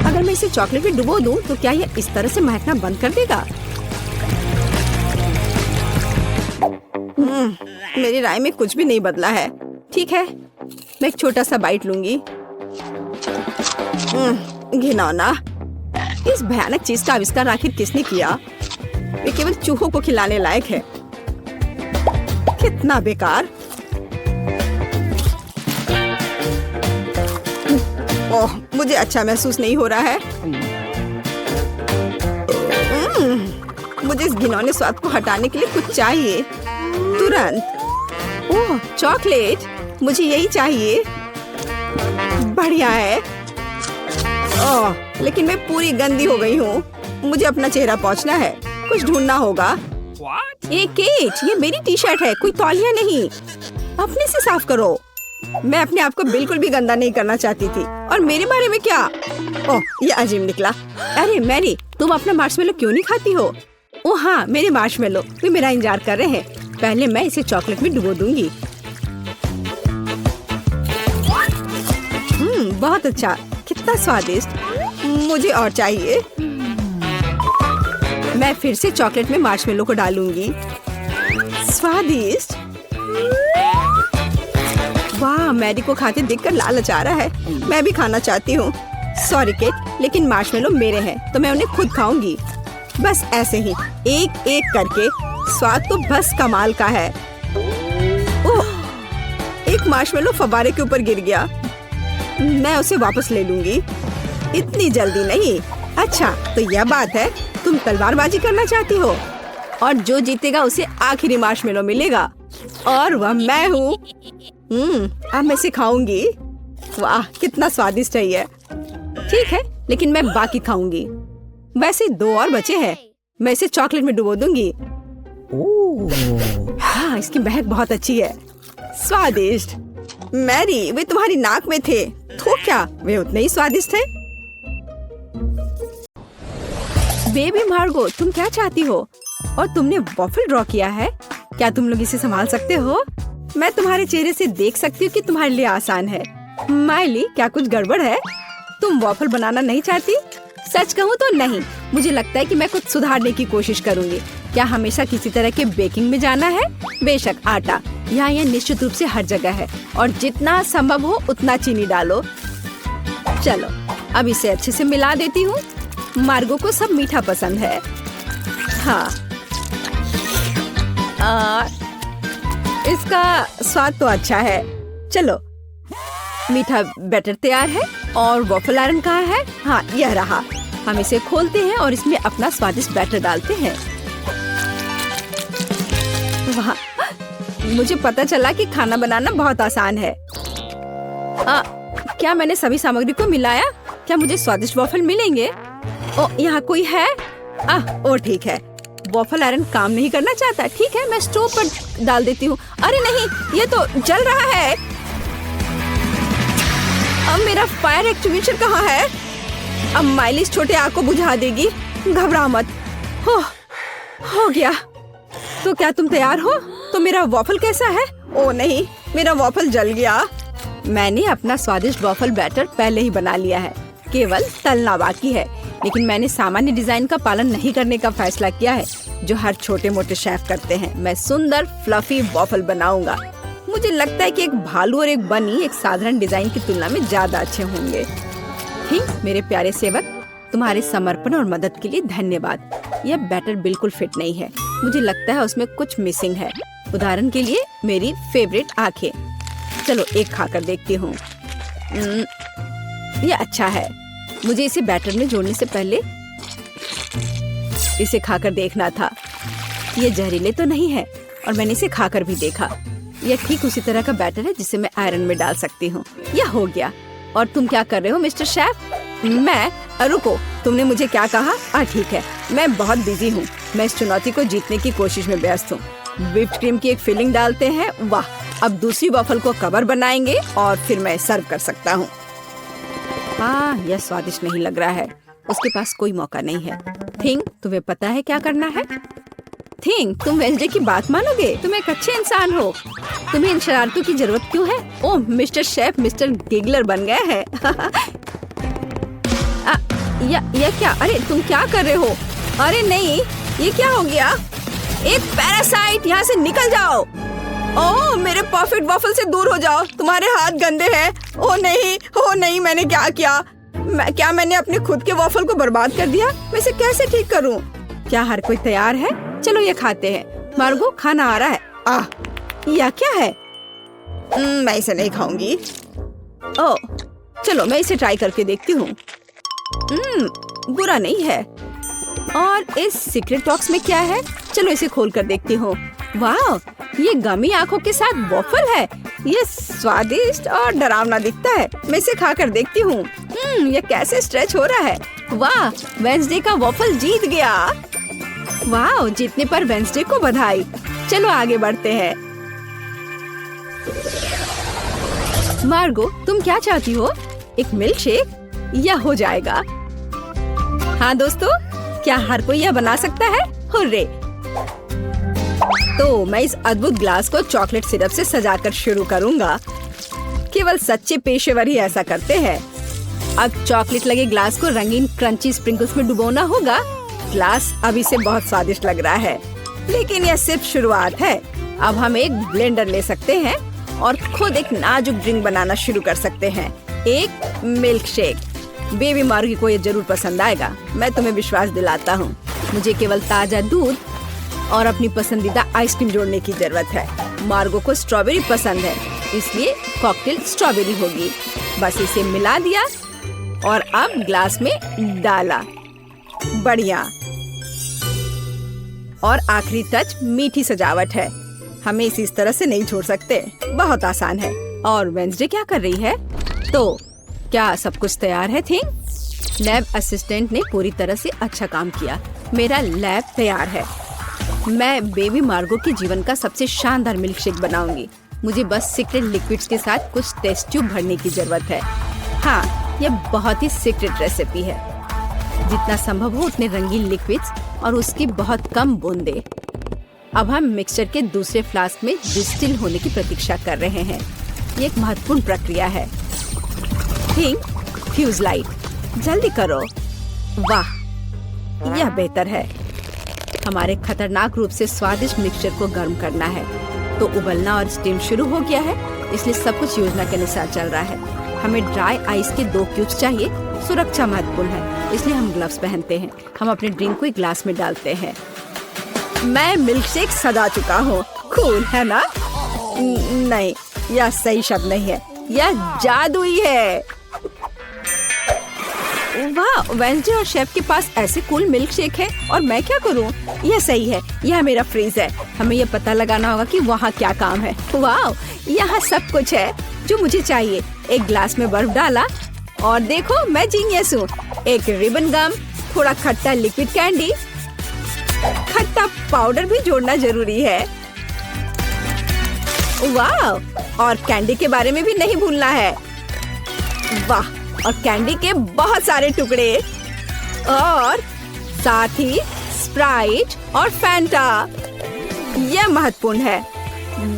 अगर मैं इसे चॉकलेट में डुबो दूं, तो क्या यह इस तरह से महकना बंद कर देगा? मेरी राय में कुछ भी नहीं बदला है। ठीक है, मैं एक छोटा सा बाइट लूंगी। घिनौना। इस भयानक चीज का आविष्कार आखिर किसने किया? ये केवल चूहों को खिलाने लायक है। कितना बेकार। ओह, मुझे अच्छा महसूस नहीं हो रहा है। मुझे इस घिनौने स्वाद को हटाने के लिए कुछ चाहिए, तुरंत। ओह, चॉकलेट, मुझे यही चाहिए। बढ़िया है। ओह, लेकिन मैं पूरी गंदी हो गई हूँ। मुझे अपना चेहरा पोंछना है। कुछ ढूंढना होगा। ये केट, ये मेरी टी शर्ट है, कोई तौलिया नहीं। अपने से साफ करो। मैं अपने आप को बिल्कुल भी गंदा नहीं करना चाहती थी। और मेरे बारे में क्या? ओह, ये अजीब निकला। अरे मैरी, तुम अपना मार्शमेलो क्यों नहीं खाती हो? ओह हाँ, मेरे मार्शमेलो, वे मेरा इंतजार कर रहे हैं। पहले मैं इसे चॉकलेट में डुबो दूंगी। बहुत अच्छा, कितना स्वादिष्ट। मुझे और चाहिए। मैं फिर से चॉकलेट में मार्शमेलो को डालूंगी। स्वादिष्ट। वाह, मैरी को खाते देखकर लालच आ रहा है। मैं भी खाना चाहती हूँ। सॉरी केट, लेकिन मार्शमेलो मेरे हैं तो मैं उन्हें खुद खाऊंगी। बस ऐसे ही एक एक करके। स्वाद तो बस कमाल का है। ओह, एक मार्शमेलो फव्वारे के ऊपर गिर गया। मैं उसे वापस ले लूंगी। इतनी जल्दी नहीं। अच्छा, तो यह बात है, तुम तलवारबाजी करना चाहती हो और जो जीतेगा उसे आखिरी मार्शमेलो मिलेगा और वह मैं हूँ। अब मैं सिखाऊंगी। वाह, कितना स्वादिष्ट है ये। ठीक है, लेकिन मैं बाकी खाऊंगी। वैसे 2 और बचे हैं। मैं इसे चॉकलेट में डुबो दूंगी। हाँ, इसकी महक बहुत अच्छी है। स्वादिष्ट। मैरी, वे तुम्हारी नाक में थे तो क्या वे उतने ही स्वादिष्ट थे? बेबी मार्गो, तुम क्या चाहती हो? और तुमने वॉफल ड्रॉ किया है? क्या तुम लोग इसे संभाल सकते हो? मैं तुम्हारे चेहरे से देख सकती हूँ कि तुम्हारे लिए आसान है। माइली, क्या कुछ गड़बड़ है? तुम वॉफल बनाना नहीं चाहती? सच कहूँ तो नहीं। मुझे लगता है कि मैं कुछ सुधारने की कोशिश करूँगी। क्या हमेशा किसी तरह के बेकिंग में जाना है? बेशक, आटा यहाँ यह निश्चित रूप से हर जगह है और जितना संभव हो उतना चीनी डालो। चलो, अब इसे अच्छे से मिला देती हूँ। मार्गो को सब मीठा पसंद है। हाँ, इसका स्वाद तो अच्छा है। चलो, मीठा बैटर तैयार है और वॉफल आयरन कहाँ है? हाँ, यह रहा। हम इसे खोलते हैं और इसमें अपना स्वादिष्ट बैटर डालते हैं। वाह, मुझे पता चला कि खाना बनाना बहुत आसान है। क्या मैंने सभी सामग्री को मिलाया? क्या मुझे स्वादिष्ट वॉफल मिलेंगे? ओ, यहाँ कोई है? ओ ठीक है। वॉफल आयरन काम नहीं करना चाहता। ठीक है, मैं स्टोव पर डाल देती हूँ। अरे नहीं, ये तो जल रहा है। अब मेरा फायर एक्सटिंग्विशर कहाँ है? अब माइली इस छोटे आग को बुझा देगी। घबरा मत। हो गया। तो क्या तुम तैयार हो? तो मेरा वॉफल कैसा है? ओ नहीं, मेरा वॉफल जल गया। मैंने अपना स्वादिष्ट वॉफल बैटर पहले ही बना लिया है, केवल तलना बाकी है। लेकिन मैंने सामान्य डिजाइन का पालन नहीं करने का फैसला किया है, जो हर छोटे मोटे शेफ करते हैं। मैं सुंदर फ्लफी वॉफल बनाऊंगा। मुझे लगता है कि एक भालू और एक बनी एक साधारण डिजाइन की तुलना में ज्यादा अच्छे होंगे। मेरे प्यारे सेवक, तुम्हारे समर्पण और मदद के लिए धन्यवाद। यह बैटर बिल्कुल फिट नहीं है। मुझे लगता है उसमें कुछ मिसिंग है। उदाहरण के लिए मेरी फेवरेट आंखें। चलो, एक खाकर देखती हूँ। यह अच्छा है। मुझे इसे बैटर में जोड़ने से पहले इसे खाकर देखना था। ये जहरीले तो नहीं है और मैंने इसे खाकर भी देखा। यह ठीक उसी तरह का बैटर है जिसे मैं आयरन में डाल सकती हूँ। यह हो गया। और तुम क्या कर रहे हो मिस्टर शेफ? मैं? रुको, तुमने मुझे क्या कहा? ठीक है, मैं बहुत बिजी हूँ। मैं इस चुनौती को जीतने की कोशिश में व्यस्त हूँ। व्हिप्ड क्रीम की एक फिलिंग डालते हैं। वाह, अब दूसरी वॉफल को कवर बनाएंगे और फिर मैं सर्व कर सकता हूँ। यह स्वादिष्ट नहीं लग रहा है। उसके पास कोई मौका नहीं है। थिंग, तुम्हें पता है क्या करना है? थिंग, तुम वेंसडे की बात मानोगे? तुम एक अच्छे इंसान हो। तुम्हें इन शरारतों की जरूरत क्यों है? ओह, मिस्टर शेफ मिस्टर गिगलर बन गए हैं। ये क्या? अरे तुम क्या कर रहे हो? अरे नहीं, ये क्या हो गया? एक पैरासाइट, यहाँ से निकल जाओ। ओह, मेरे परफेक्ट वॉफल से दूर हो जाओ। तुम्हारे हाथ गंदे हैं। ओह नहीं, मैंने क्या किया? क्या मैंने अपने खुद के वॉफल को बर्बाद कर दिया? मैं इसे कैसे ठीक करूं? क्या हर कोई तैयार है? चलो, ये खाते हैं। मार्गो, खाना आ रहा है। यह क्या है? मैं इसे नहीं खाऊंगी। ओह, चलो मैं इसे ट्राई करके देखती हूँ। बुरा नहीं है। और इस सीक्रेट बॉक्स में क्या है? चलो इसे खोल कर देखती हूँ। वाह, ये गमी आंखों के साथ वॉफल है। ये स्वादिष्ट और डरावना दिखता है। मैं इसे खा कर देखती हूँ। ये कैसे स्ट्रेच हो रहा है। वाह, वेंसडे का वॉफल जीत गया। वाह, जीतने पर वेंसडे को बधाई। चलो आगे बढ़ते हैं। मार्गो, तुम क्या चाहती हो? एक मिल्क शेक? यह हो जाएगा। हाँ दोस्तों, क्या हर कोई यह बना सकता है? हुर्रे! तो मैं इस अद्भुत ग्लास को चॉकलेट सिरप से सजाकर शुरू करूंगा। केवल सच्चे पेशेवर ही ऐसा करते हैं। अब चॉकलेट लगे ग्लास को रंगीन क्रंची स्प्रिंकल्स में डुबोना होगा। ग्लास अभी से बहुत स्वादिष्ट लग रहा है, लेकिन यह सिर्फ शुरुआत है। अब हम एक ब्लेंडर ले सकते हैं और खुद एक नाजुक ड्रिंक बनाना शुरू कर सकते हैं। एक मिल्क शेक। बेबी मार्गी को ये जरूर पसंद आएगा, मैं तुम्हें विश्वास दिलाता हूँ। मुझे केवल ताजा दूध और अपनी पसंदीदा आइसक्रीम जोड़ने की जरूरत है। मार्गो को स्ट्रॉबेरी पसंद है, इसलिए कॉकटेल स्ट्रॉबेरी होगी। बस इसे मिला दिया और अब ग्लास में डाला। बढ़िया। और आखिरी टच मीठी सजावट है। हमें इसे इस तरह से नहीं छोड़ सकते, बहुत आसान है। और वेंसडे क्या कर रही है? तो क्या सब कुछ तैयार है? थिंक लैब असिस्टेंट ने पूरी तरह से अच्छा काम किया। मेरा लैब तैयार है। मैं बेबी मार्गो के जीवन का सबसे शानदार मिल्क शेक बनाऊंगी। मुझे बस सीक्रेट लिक्विड्स के साथ कुछ टेस्ट ट्यूब भरने की जरूरत है। हाँ, यह बहुत ही सीक्रेट रेसिपी है। जितना संभव हो उतने रंगीन लिक्विड्स और उसकी बहुत कम बूंदें। अब हम मिक्सचर के दूसरे फ्लास्क में डिस्टिल होने की प्रतीक्षा कर रहे हैं। ये एक महत्वपूर्ण प्रक्रिया है। थिंक फ्यूज लाइट, जल्दी करो। वाह, यह बेहतर है। हमारे खतरनाक रूप से स्वादिष्ट मिक्सचर को गर्म करना है। तो उबलना और स्टीम शुरू हो गया है, इसलिए सब कुछ योजना के अनुसार चल रहा है। हमें ड्राई आइस के 2 क्यूब्स चाहिए। सुरक्षा महत्वपूर्ण है, इसलिए हम ग्लव्स पहनते हैं। हम अपने ड्रिंक को एक ग्लास में डालते हैं। मैं मिल्क शेक सजा चुका हूँ। कूल है ना? नहीं, यह सही शब्द नहीं है, यह जादुई है। वाह, वेंसडे और शेफ के पास ऐसे कूल मिल्क शेक है और मैं क्या करूं? यह सही है, यह मेरा फ्रीज है। हमें यह पता लगाना होगा कि वहाँ क्या काम है। वाह, यहाँ सब कुछ है जो मुझे चाहिए। एक ग्लास में बर्फ डाला और देखो मैं जीनियस हूँ। एक रिबन गम, थोड़ा खट्टा लिक्विड कैंडी, खट्टा पाउडर भी जोड़ना जरूरी है। वाह, और कैंडी के बारे में भी नहीं भूलना है। वाह, और कैंडी के बहुत सारे टुकड़े और साथ ही स्प्राइट और फैंटा। यह महत्वपूर्ण है।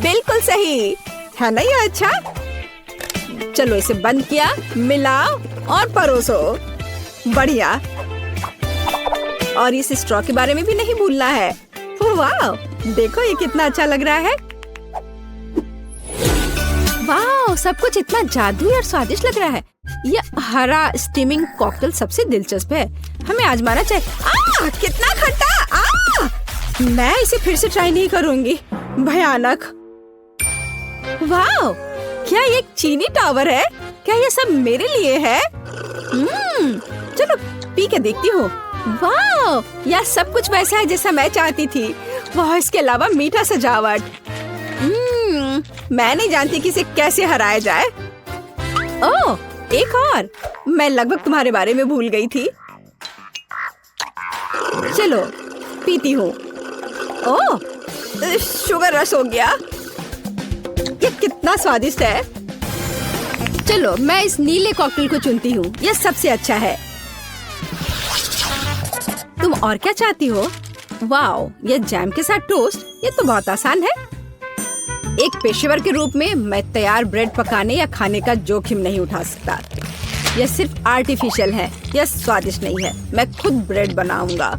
बिल्कुल सही है ना? ये अच्छा। चलो इसे बंद किया, मिलाओ और परोसो। बढ़िया। और इस स्ट्रॉ के बारे में भी नहीं भूलना है। वाह, देखो ये कितना अच्छा लग रहा है। वाह, सब कुछ इतना जादुई और स्वादिष्ट लग रहा है। यह हरा स्टीमिंग कॉकटेल सबसे दिलचस्प है। हमें आजमाना चाहिए। कितना खट्टा! मैं इसे फिर से ट्राई नहीं करूंगी। भयानक। वाह, क्या ये एक चीनी टावर है? क्या ये सब मेरे लिए है? चलो पी के देखती हूँ। वाह, यह सब कुछ वैसा है जैसा मैं चाहती थी। वाह, इसके अलावा मीठा सजावट। मैं नहीं जानती कि इसे कैसे हराया जाए। ओह, एक और। मैं लगभग तुम्हारे बारे में भूल गई थी। चलो पीती हूँ। ओह, शुगर रश हो गया। ये कितना स्वादिष्ट है। चलो मैं इस नीले कॉकटेल को चुनती हूँ, यह सबसे अच्छा है। तुम और क्या चाहती हो? वाओ, यह जैम के साथ टोस्ट, ये तो बहुत आसान है। एक पेशेवर के रूप में मैं तैयार ब्रेड पकाने या खाने का जोखिम नहीं उठा सकता। यह सिर्फ आर्टिफिशियल है, यह स्वादिष्ट नहीं है। मैं खुद ब्रेड बनाऊंगा।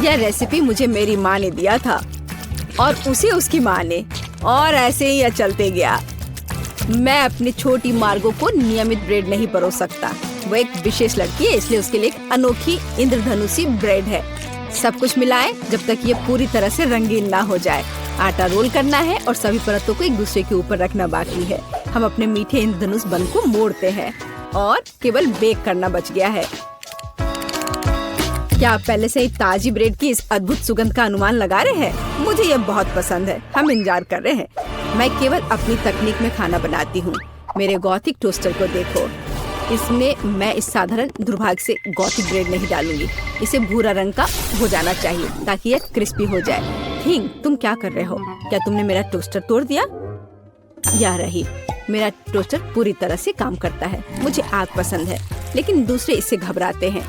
यह रेसिपी मुझे मेरी माँ ने दिया था और उसे उसकी माँ ने, और ऐसे ही यह चलते गया। मैं अपनी छोटी मार्गो को नियमित ब्रेड नहीं परोस सकता। वो एक विशेष लड़की है, इसलिए उसके लिए एक अनोखी इंद्रधनुषी ब्रेड है। सब कुछ मिलाएं जब तक ये पूरी तरह से रंगीन ना हो जाए। आटा रोल करना है और सभी परतों को एक दूसरे के ऊपर रखना बाकी है। हम अपने मीठे इंद्रधनुष बन को मोड़ते हैं और केवल बेक करना बच गया है। क्या आप पहले से ही ताजी ब्रेड की इस अद्भुत सुगंध का अनुमान लगा रहे हैं? मुझे ये बहुत पसंद है। हम इंतजार कर रहे हैं। मैं केवल अपनी तकनीक में खाना बनाती हूँ। मेरे गॉथिक टोस्टर को देखो। इसमें मैं इस साधारण दुर्भाग्य से गॉथिक ब्रेड नहीं डालूंगी। इसे भूरा रंग का हो जाना चाहिए ताकि यह क्रिस्पी हो जाए। थिंग, तुम क्या कर रहे हो? क्या तुमने मेरा टोस्टर तोड़ दिया? या रही, मेरा टोस्टर पूरी तरह से काम करता है। मुझे आग पसंद है, लेकिन दूसरे इससे घबराते हैं।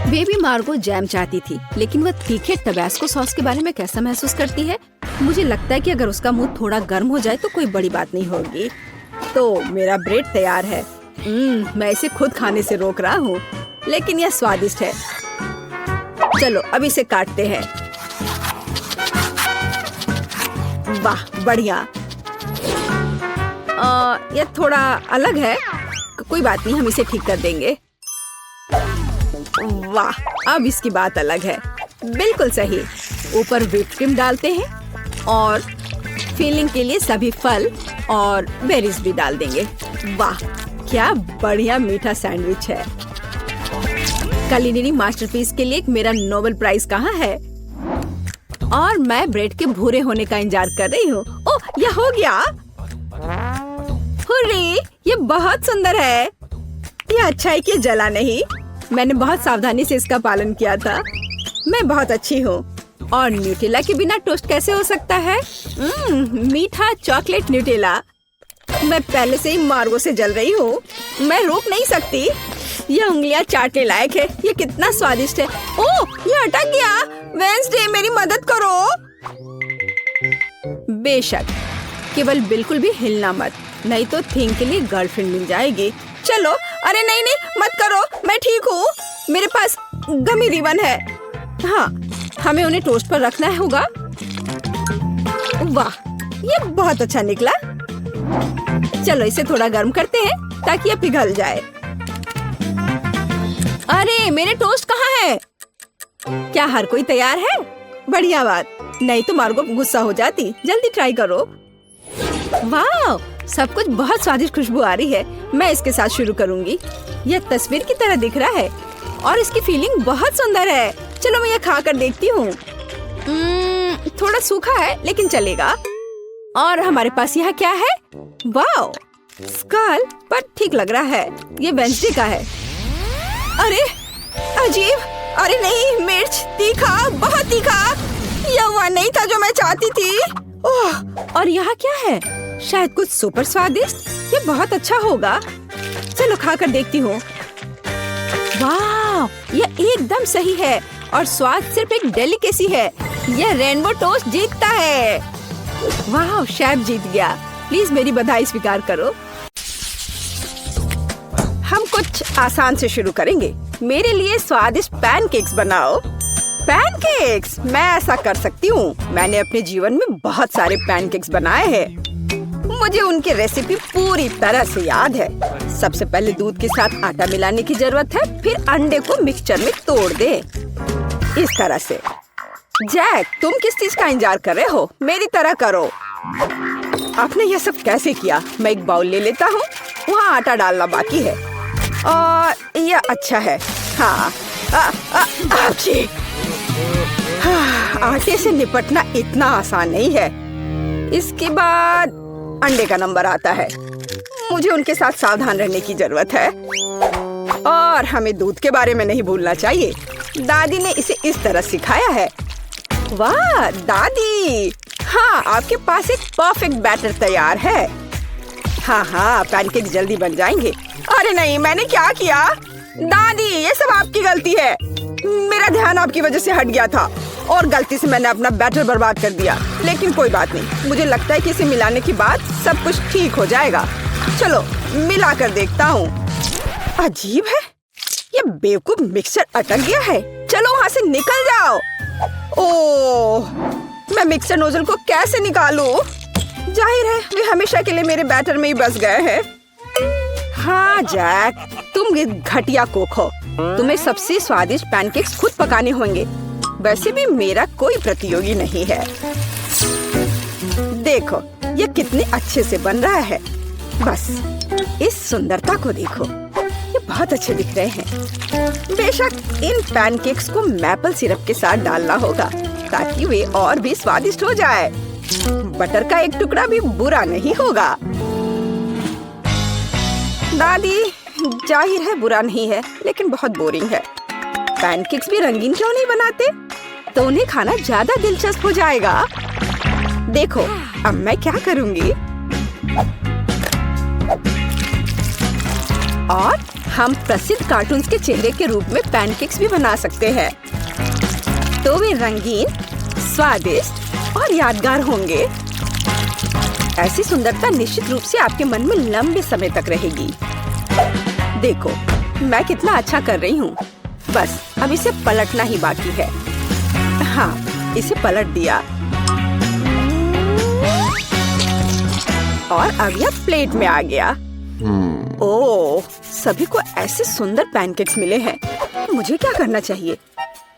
बेबी मार्गो जैम चाहती थी, लेकिन वह तीखे टबैस्को सॉस के बारे में कैसा महसूस करती है? मुझे लगता है कि अगर उसका मुंह थोड़ा गर्म हो जाए तो कोई बड़ी बात नहीं होगी। तो मेरा ब्रेड तैयार है। मैं इसे खुद खाने से रोक रहा हूँ, लेकिन यह स्वादिष्ट है। चलो अब इसे काटते हैं। वाह बढ़िया। यह थोड़ा अलग है, कोई बात नहीं, हम इसे ठीक कर देंगे। वाह, अब इसकी बात अलग है। बिल्कुल सही। ऊपर व्हिप क्रीम डालते हैं और फिलिंग के लिए सभी फल और बेरीज भी डाल देंगे। वाह क्या बढ़िया मीठा सैंडविच है। कुलिनरी मास्टरपीस के लिए मेरा नोबेल प्राइज कहाँ है? और मैं ब्रेड के भूरे होने का इंतजार कर रही हूँ। ओह यह हो गया। हुर्रे, ये बहुत सुंदर है। यह अच्छा है कि जला नहीं। मैंने बहुत सावधानी से इसका पालन किया था। मैं बहुत अच्छी हूँ। और न्यूटेला के बिना टोस्ट कैसे हो सकता है? मीठा चॉकलेट न्यूटेला। मैं पहले से ही मार्गो से जल रही हूँ। मैं रोक नहीं सकती। यह उंगलियां चाटने लायक है। ये कितना स्वादिष्ट है। ओह ये अटक गया। वेंसडे मेरी मदद करो। बेशक, केवल बिल्कुल भी हिलना मत, नहीं तो थिंग के लिए गर्लफ्रेंड मिल जाएगी। चलो, अरे नहीं नहीं मत करो, मैं ठीक हूँ। मेरे पास गमी रिबन है। हाँ, हमें उन्हें टोस्ट पर रखना होगा। वाह, ये बहुत अच्छा निकला। चलो इसे थोड़ा गर्म करते हैं ताकि यह पिघल जाए। अरे मेरे टोस्ट कहाँ है? क्या हर कोई तैयार है? बढ़िया बात, नहीं तो मार्गो गुस्सा हो जाती। जल्दी ट्राई करो। वाह, सब कुछ बहुत स्वादिष्ट खुशबू आ रही है। मैं इसके साथ शुरू करूंगी। यह तस्वीर की तरह दिख रहा है और इसकी फीलिंग बहुत सुंदर है। चलो मैं यह खा कर देखती हूँ। थोड़ा सूखा है लेकिन चलेगा। और हमारे पास यहाँ क्या है? वाह, स्कल, पर ठीक लग रहा है। ये वेंसडे का है। अरे अजीब, अरे नहीं, मिर्च तीखा, बहुत तीखा। यह वह नहीं था जो मैं चाहती थी। ओह, और यहाँ क्या है? शायद कुछ सुपर स्वादिष्ट। ये बहुत अच्छा होगा। चलो खाकर देखती हूँ। वाह, यह एकदम सही है और स्वाद सिर्फ एक डेलिकेसी है। यह रेनबो टोस्ट जीतता है। वाह, शेफ जीत गया। प्लीज मेरी बधाई स्वीकार करो। हम कुछ आसान से शुरू करेंगे। मेरे लिए स्वादिष्ट पैनकेक्स बनाओ। पैनकेक्स, मैं ऐसा कर सकती हूँ। मैंने अपने जीवन में बहुत सारे पैनकेक्स बनाए हैं। मुझे उनकी रेसिपी पूरी तरह से याद है। सबसे पहले दूध के साथ आटा मिलाने की जरूरत है, फिर अंडे को मिक्सचर में तोड़ दे इस तरह से। जैक, तुम किस चीज का इंतजार कर रहे हो? मेरी तरह करो। आपने यह सब कैसे किया? मैं एक बाउल ले लेता हूँ। वहाँ आटा डालना बाकी है और यह अच्छा है। हाँ, आटे से निपटना इतना आसान नहीं है। इसके बाद अंडे का नंबर आता है। मुझे उनके साथ सावधान रहने की जरूरत है और हमें दूध के बारे में नहीं भूलना चाहिए। दादी ने इसे इस तरह सिखाया है। वाह दादी, हाँ आपके पास एक परफेक्ट बैटर तैयार है। हाँ, पैनकेक जल्दी बन जाएंगे। अरे नहीं, मैंने क्या किया? दादी, ये सब आपकी गलती है। मेरा ध्यान आपकी वजह से हट गया था और गलती से मैंने अपना बैटर बर्बाद कर दिया। लेकिन कोई बात नहीं, मुझे लगता है कि इसे मिलाने के बाद सब कुछ ठीक हो जाएगा। चलो मिला कर देखता हूँ। अजीब है, ये बेवकूफ मिक्सचर अटक गया है। चलो वहाँ से निकल जाओ। ओह, मैं मिक्सचर नोजल को कैसे निकालूं? जाहिर है वे हमेशा के लिए मेरे बैटर में ही बस गए हैं। हाँ जैक, तुम घटिया कोक हो। तुम्हें सबसे स्वादिष्ट पैनकेक्स खुद पकाने होंगे। वैसे भी मेरा कोई प्रतियोगी नहीं है। देखो ये कितने अच्छे से बन रहा है। बस इस सुंदरता को देखो, ये बहुत अच्छे दिख रहे हैं। बेशक इन पैनकेक्स को मैपल सिरप के साथ डालना होगा ताकि वे और भी स्वादिष्ट हो जाए। बटर का एक टुकड़ा भी बुरा नहीं होगा। दादी, जाहिर है बुरा नहीं है, लेकिन बहुत बोरिंग है। पैनकेक्स भी रंगीन क्यों नहीं बनाते? तो उन्हें खाना ज्यादा दिलचस्प हो जाएगा। देखो अब मैं क्या करूंगी। और हम प्रसिद्ध कार्टून्स के चेहरे के रूप में पैनकेक्स भी बना सकते हैं, तो वे रंगीन, स्वादिष्ट और यादगार होंगे। ऐसी सुंदरता निश्चित रूप से आपके मन में लंबे समय तक रहेगी। देखो, मैं कितना अच्छा कर रही हूँ। बस अब इसे पलटना ही बाकी है। हाँ, इसे पलट दिया और अब यह प्लेट में आ गया। ओह, सभी को ऐसे सुंदर पैनकेक्स मिले हैं। मुझे क्या करना चाहिए?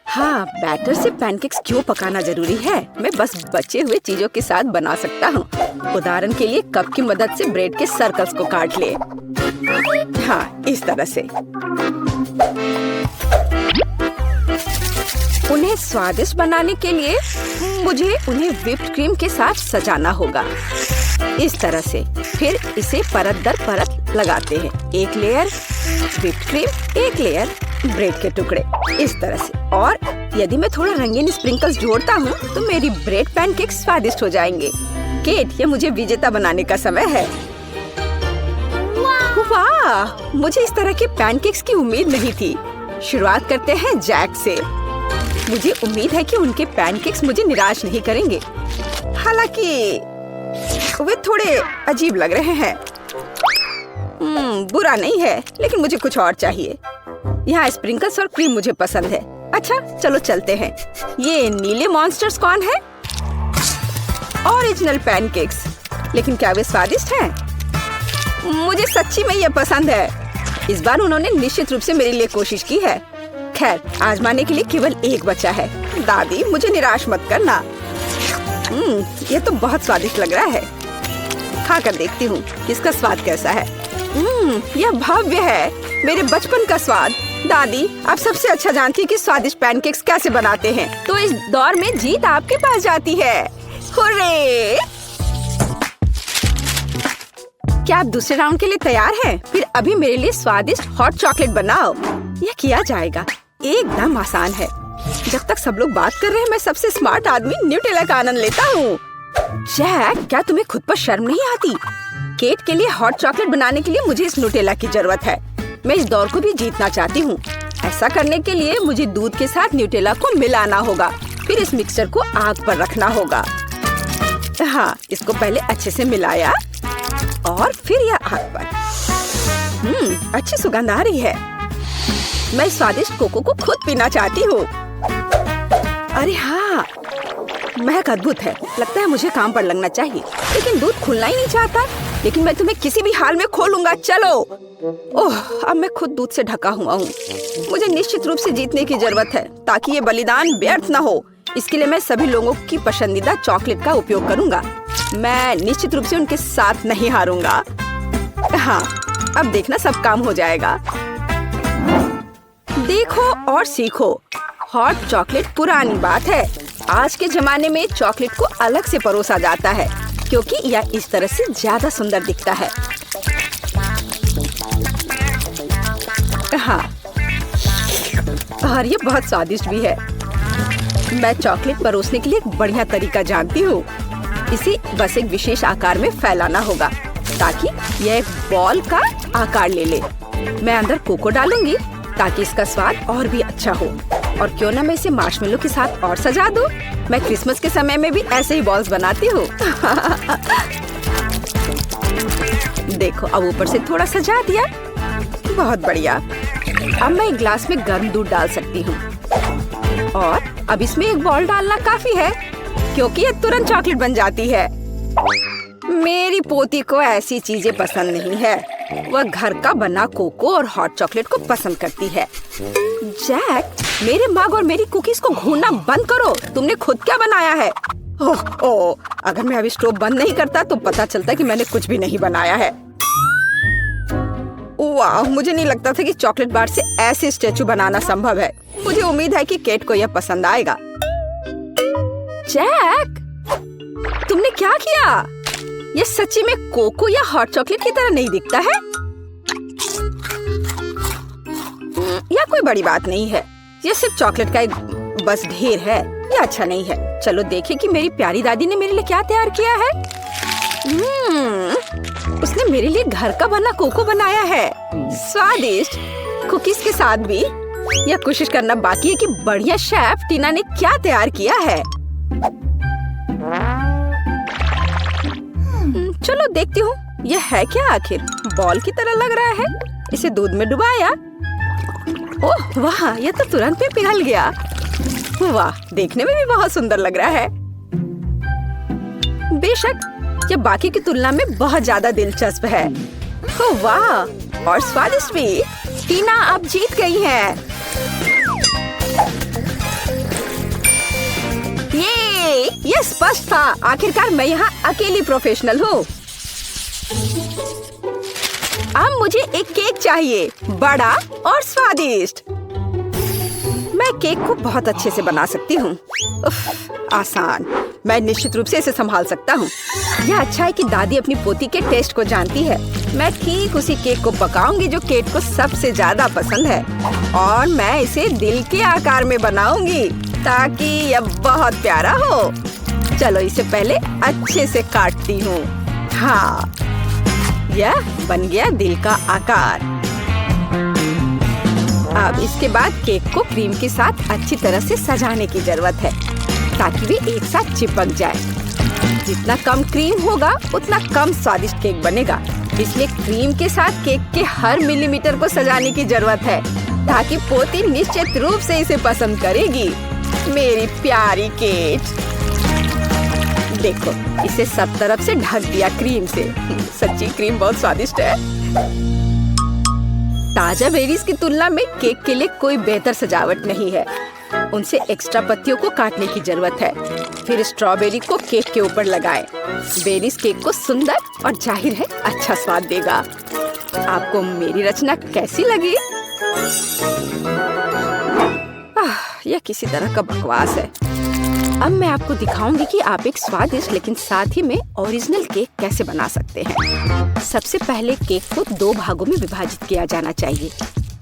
हाँ, बैटर से पैनकेक्स क्यों पकाना जरूरी है? मैं बस बचे हुए चीजों के साथ बना सकता हूँ। उदाहरण के लिए कप की मदद से ब्रेड के सर्कल्स को काट ले। हाँ, इस तरह से। उन्हें स्वादिष्ट बनाने के लिए मुझे उन्हें व्हिप्ड क्रीम के साथ सजाना होगा। इस तरह से। फिर इसे परत दर परत लगाते हैं। एक लेयर व्हिप्ड क्रीम, एक लेयर ब्रेड के टुकड़े, इस तरह से। और यदि मैं थोड़ा रंगीन स्प्रिंकल्स जोड़ता हूँ तो मेरी ब्रेड पैनकेक स्वादिष्ट हो जाएंगे। केट, ये मुझे विजेता बनाने का समय है। वाह, मुझे इस तरह के पैनकेक्स की उम्मीद नहीं थी। शुरुआत करते हैं जैक से। मुझे उम्मीद है कि उनके पैनकेक्स मुझे निराश नहीं करेंगे। हालांकि वे थोड़े अजीब लग रहे हैं। बुरा नहीं है, लेकिन मुझे कुछ और चाहिए। यहाँ स्प्रिंकल्स और क्रीम मुझे पसंद है। अच्छा, चलो चलते हैं। ये नीले मॉन्स्टर्स कौन है? Original pancakes. लेकिन क्या वे स्वादिष्ट हैं? मुझे सच्ची में ये पसंद है। इस बार उन्होंने निश्चित रूप से मेरे लिए कोशिश की है। खैर, आजमाने के लिए केवल एक बचा है। दादी, मुझे निराश मत करना। ये तो बहुत स्वादिष्ट लग रहा है। खाकर देखती हूँ इसका स्वाद कैसा है। यह भव्य है, मेरे बचपन का स्वाद। दादी, आप सबसे अच्छा जानती हैं कि स्वादिष्ट पैनकेक्स कैसे बनाते हैं। तो इस दौर में जीत आपके पास जाती है। हुर्रे! क्या आप दूसरे राउंड के लिए तैयार हैं? फिर अभी मेरे लिए स्वादिष्ट हॉट चॉकलेट बनाओ। यह किया जाएगा। एकदम आसान है। जब तक सब लोग बात कर रहे हैं, मैं सबसे स्मार्ट आदमी न्यूटेला का आनंद लेता हूँ। जैक, क्या तुम्हें खुद पर शर्म नहीं आती? केट के लिए हॉट चॉकलेट बनाने के लिए मुझे इस न्यूटेला की जरूरत है। मैं इस दौर को भी जीतना चाहती हूँ। ऐसा करने के लिए मुझे दूध के साथ न्यूटेला को मिलाना होगा। फिर इस मिक्सचर को आग पर रखना होगा। हाँ, इसको पहले अच्छे से मिलाया और फिर यह आग पर। अच्छी सुगंध आ रही है। मैं स्वादिष्ट कोको को खुद पीना चाहती हूँ। अरे हाँ, महक अद्भुत है। लगता है मुझे काम पर लगना चाहिए, लेकिन दूध खुलना ही नहीं चाहता। लेकिन मैं तुम्हें किसी भी हाल में खोलूंगा। चलो। ओह, अब मैं खुद दूध से ढका हुआ हूँ। मुझे निश्चित रूप से जीतने की जरूरत है, ताकि ये बलिदान व्यर्थ न हो। इसके लिए मैं सभी लोगों की पसंदीदा चॉकलेट का उपयोग करूंगा। मैं निश्चित रूप से उनके साथ नहीं हारूंगा। हाँ, अब देखना सब काम हो जाएगा। देखो और सीखो। हॉट चॉकलेट पुरानी बात है। आज के जमाने में चॉकलेट को अलग से परोसा जाता है, क्योंकि यह इस तरह से ज्यादा सुंदर दिखता है। हाँ, और ये बहुत स्वादिष्ट भी है। मैं चॉकलेट परोसने के लिए एक बढ़िया तरीका जानती हूँ। इसे बस एक विशेष आकार में फैलाना होगा, ताकि यह एक बॉल का आकार ले ले। मैं अंदर कोको डालूंगी, ताकि इसका स्वाद और भी अच्छा हो। और क्यों ना मैं इसे मार्शमेलो के साथ और सजा दूं? मैं क्रिसमस के समय में भी ऐसे ही बॉल्स बनाती हूँ। देखो, अब ऊपर से थोड़ा सजा दिया। बहुत बढ़िया। अब मैं एक ग्लास में गर्म दूध डाल सकती हूँ। और अब इसमें एक बॉल डालना काफी है, क्योंकि ये तुरंत चॉकलेट बन जाती है। मेरी पोती को ऐसी चीजें पसंद नहीं है। वह घर का बना कोको और हॉट चॉकलेट को पसंद करती है। जैक, मेरे मग और मेरी कुकीज को घूरना बंद करो। तुमने खुद क्या बनाया है? ओह, अगर मैं अभी स्टोव बंद नहीं करता तो पता चलता कि मैंने कुछ भी नहीं बनाया है। वाह, मुझे नहीं लगता था कि चॉकलेट बार से ऐसे स्टैचू बनाना संभव है। मुझे उम्मीद है कि केट को यह पसंद आएगा। जैक, तुमने क्या किया? ये सच्ची में कोको या हॉट चॉकलेट की तरह नहीं दिखता है। यह कोई बड़ी बात नहीं है। ये सिर्फ चॉकलेट का एक बस ढेर है। ये अच्छा नहीं है। चलो देखें कि मेरी प्यारी दादी ने मेरे लिए क्या तैयार किया है। उसने मेरे लिए घर का बना कोको बनाया है। स्वादिष्ट। कुकीज के साथ भी। यह कोशिश करना बाकी है कि बढ़िया शेफ टीना ने क्या तैयार किया है। चलो देखती हूँ यह है क्या आखिर। बॉल की तरह लग रहा है। इसे दूध में डुबाया। ओह वाह, यह तो तुरंत में पिघल गया। वाह, देखने में भी बहुत सुंदर लग रहा है। बेशक यह बाकी की तुलना में बहुत ज्यादा दिलचस्प है। ओह वाह, और स्वादिष्ट भी। टीना आप जीत गई हैं। ये स्पष्ट था। आखिरकार मैं यहाँ अकेली प्रोफेशनल हूँ। अब मुझे एक केक चाहिए, बड़ा और स्वादिष्ट। मैं केक को बहुत अच्छे से बना सकती हूँ। आसान। मैं निश्चित रूप से इसे संभाल सकता हूँ। यह अच्छा है कि दादी अपनी पोती के टेस्ट को जानती है। मैं ठीक उसी केक को पकाऊंगी जो केट को सबसे ज्यादा पसंद है, और मैं इसे दिल के आकार में बनाऊंगी ताकि यह बहुत प्यारा हो। चलो इसे पहले अच्छे से काटती हूँ। हाँ, यह बन गया दिल का आकार। अब इसके बाद केक को क्रीम के साथ अच्छी तरह से सजाने की जरूरत है ताकि वे एक साथ चिपक जाए। जितना कम क्रीम होगा उतना कम स्वादिष्ट केक बनेगा। इसलिए क्रीम के साथ केक के हर मिलीमीटर को सजाने की जरूरत है ताकि पोती निश्चित रूप से इसे पसंद करेगी। मेरी प्यारी केट। देखो, इसे सब तरफ से ढक दिया क्रीम से। सच्ची क्रीम बहुत स्वादिष्ट है। ताजा बेरीज की तुलना में केक के लिए कोई बेहतर सजावट नहीं है। उनसे एक्स्ट्रा पत्तियों को काटने की जरूरत है। फिर स्ट्रॉबेरी को केक के ऊपर लगाएं। बेरीज केक को सुंदर और जाहिर है अच्छा स्वाद देगा। आपको मेरी रचना कैसी लगी? यह किसी तरह का बकवास है। अब मैं आपको दिखाऊंगी कि आप एक स्वादिष्ट लेकिन साथ ही में ओरिजिनल केक कैसे बना सकते हैं। सबसे पहले केक को 2 भागों में विभाजित किया जाना चाहिए,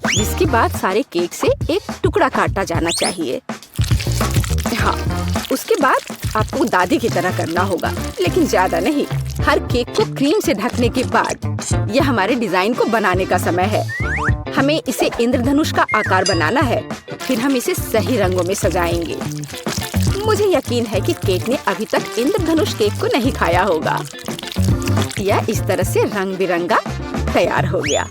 जिसके बाद सारे केक से एक टुकड़ा काटा जाना चाहिए। हाँ, उसके बाद आपको दादी की तरह करना होगा, लेकिन ज्यादा नहीं। हर केक को क्रीम से ढकने के बाद यह हमारे डिजाइन को बनाने का समय है। हमें इसे इंद्रधनुष का आकार बनाना है। फिर हम इसे सही रंगों में सजाएंगे। मुझे यकीन है कि केट ने अभी तक इंद्रधनुष केक को नहीं खाया होगा। यह इस तरह से रंग बिरंगा तैयार हो गया।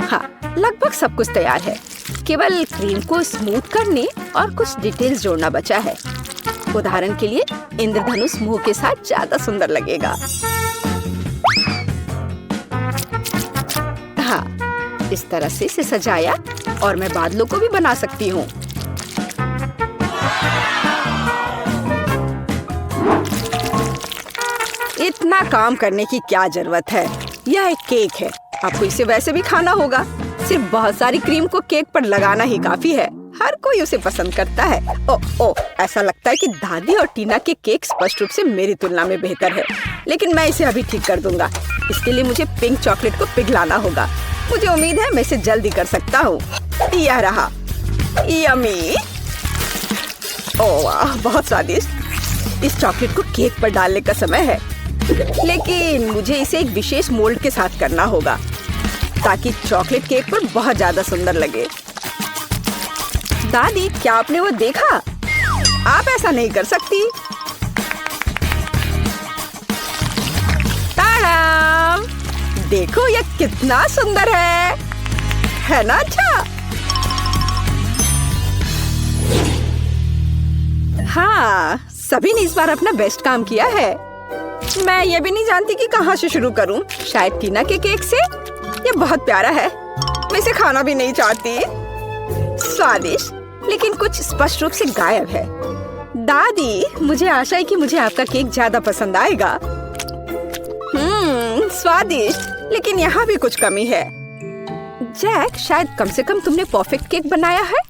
हाँ, लगभग सब कुछ तैयार है। केवल क्रीम को स्मूथ करने और कुछ डिटेल्स जोड़ना बचा है। उदाहरण के लिए इंद्रधनुष मुंह के साथ ज्यादा सुंदर लगेगा। हाँ, इस तरह से इसे सजाया और मैं बादलों को भी बना सकती हूँ। इतना काम करने की क्या जरूरत है? यह एक केक है, आपको इसे वैसे भी खाना होगा। सिर्फ बहुत सारी क्रीम को केक पर लगाना ही काफी है। हर कोई उसे पसंद करता है। ओ, ऐसा लगता है कि दादी और टीना के केक स्पष्ट रूप से मेरी तुलना में बेहतर है, लेकिन मैं इसे अभी ठीक कर दूंगा। इसके लिए मुझे पिंक चॉकलेट को पिघलाना होगा। मुझे उम्मीद है मैं इसे जल्दी कर सकता हूँ। यह रहा, यम्मी। ओह वाह, बहुत स्वादिष्ट। इस चॉकलेट को केक पर डालने का समय है, लेकिन मुझे इसे एक विशेष मोल्ड के साथ करना होगा ताकि चॉकलेट केक पर बहुत ज्यादा सुंदर लगे। दादी, क्या आपने वो देखा? आप ऐसा नहीं कर सकती। ताड़ाम! देखो यह कितना सुंदर है ना? अच्छा, हाँ, सभी ने इस बार अपना बेस्ट काम किया है। मैं ये भी नहीं जानती कि कहाँ से शुरू करूं। शायद टीना के केक से। ये बहुत प्यारा है। मैं इसे खाना भी नहीं चाहती। स्वादिष्ट, लेकिन कुछ स्पष्ट रूप से गायब है। दादी, मुझे आशा है कि मुझे आपका केक ज्यादा पसंद आएगा। स्वादिष्ट, लेकिन यहाँ भी कुछ कमी है। जैक, शायद कम से कम तुमने परफेक्ट केक बनाया है।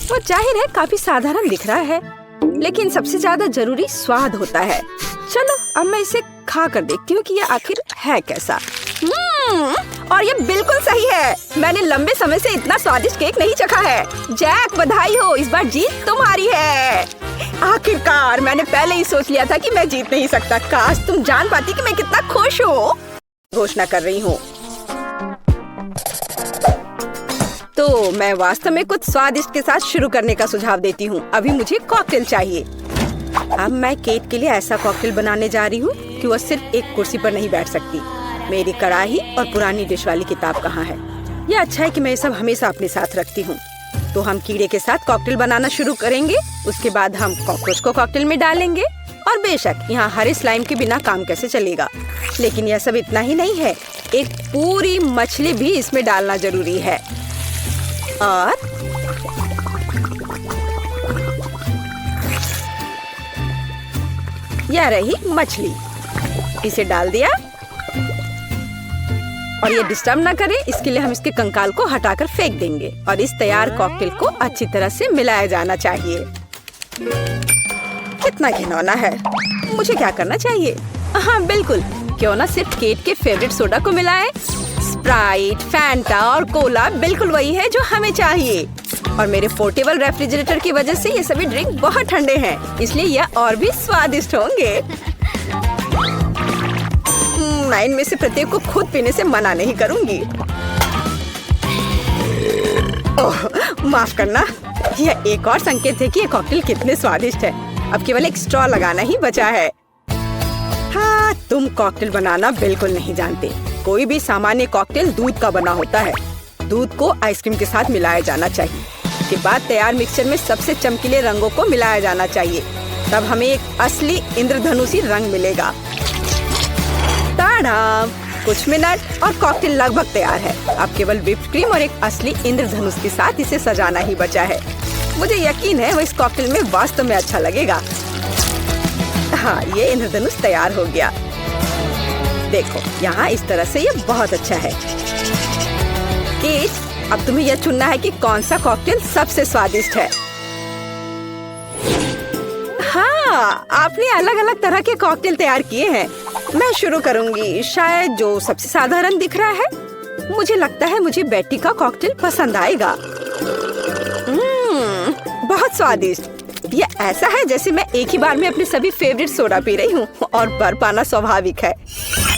वो जाहिर है काफी साधारण दिख रहा है, लेकिन सबसे ज्यादा जरूरी स्वाद होता है। चलो अब मैं इसे खा कर देखती हूँ कि यह आखिर है कैसा। और ये बिल्कुल सही है। मैंने लंबे समय से इतना स्वादिष्ट केक नहीं चखा है। जैक, बधाई हो, इस बार जीत तुम्हारी है। आखिरकार, मैंने पहले ही सोच लिया था कि मैं जीत नहीं सकता। काश तुम जान पाती कि मैं कितना खुश हूँ। घोषणा कर रही हूँ। तो मैं वास्तव में कुछ स्वादिष्ट के साथ शुरू करने का सुझाव देती हूँ। अभी मुझे कॉकटेल चाहिए। अब मैं केट के लिए ऐसा कॉकटेल बनाने जा रही हूँ कि वह सिर्फ एक कुर्सी पर नहीं बैठ सकती। मेरी कढ़ाई और पुरानी डिश वाली किताब कहाँ है? यह अच्छा है कि मैं ये सब हमेशा अपने साथ रखती हूँ। तो हम कीड़े के साथ कॉकटेल बनाना शुरू करेंगे। उसके बाद हम कॉकरोच को कॉकटेल में डालेंगे। और बेशक यहाँ हरे स्लाइम के बिना काम कैसे चलेगा। लेकिन यह सब इतना ही नहीं है, एक पूरी मछली भी इसमें डालना जरूरी है। और यह रही मछली, इसे डाल दिया। और ये डिस्टर्ब ना करे, इसके लिए हम इसके कंकाल को हटाकर फेंक देंगे। और इस तैयार कॉकटेल को अच्छी तरह से मिलाया जाना चाहिए। कितना घिनौना है। मुझे क्या करना चाहिए? हाँ बिल्कुल, क्यों ना सिर्फ केट के फेवरेट सोडा को मिलाएं। स्प्राइट, फैंटा और कोला बिल्कुल वही है जो हमें चाहिए। और मेरे पोर्टेबल रेफ्रिजरेटर की वजह से ये सभी ड्रिंक बहुत ठंडे हैं, इसलिए यह और भी स्वादिष्ट होंगे। मैं इनमें से प्रत्येक को खुद पीने से मना नहीं करूंगी। ओह, माफ करना। यह एक और संकेत है कि ये कॉकटेल कितने स्वादिष्ट है। अब केवल एक स्ट्रॉ लगाना ही बचा है। हाँ, तुम कॉकटेल बनाना बिल्कुल नहीं जानते। कोई भी सामान्य कॉकटेल दूध का बना होता है। दूध को आइसक्रीम के साथ मिलाया जाना चाहिए। उसके बाद तैयार मिक्सचर में सबसे चमकीले रंगों को मिलाया जाना चाहिए। तब हमें एक असली इंद्रधनुषी रंग मिलेगा। टाडा! कुछ मिनट और कॉकटेल लगभग तैयार है। अब केवल व्हिप्ड क्रीम और एक असली इंद्रधनुष के साथ इसे सजाना ही बचा है। मुझे यकीन है वो इस कॉकटेल में वास्तव में अच्छा लगेगा। हाँ, ये इंद्रधनुष तैयार हो गया। देखो, यहाँ इस तरह से ये बहुत अच्छा है। केट, अब तुम्हें यह चुनना है कि कौन सा कॉकटेल सबसे स्वादिष्ट है। हाँ, आपने अलग अलग तरह के कॉकटेल तैयार किए हैं। मैं शुरू करूंगी, शायद जो सबसे साधारण दिख रहा है। मुझे लगता है मुझे बेटी का कॉकटेल पसंद आएगा। बहुत स्वादिष्ट। ये ऐसा है जैसे मैं एक ही बार में अपने सभी फेवरेट सोडा पी रही हूँ। और भर पाना स्वाभाविक है।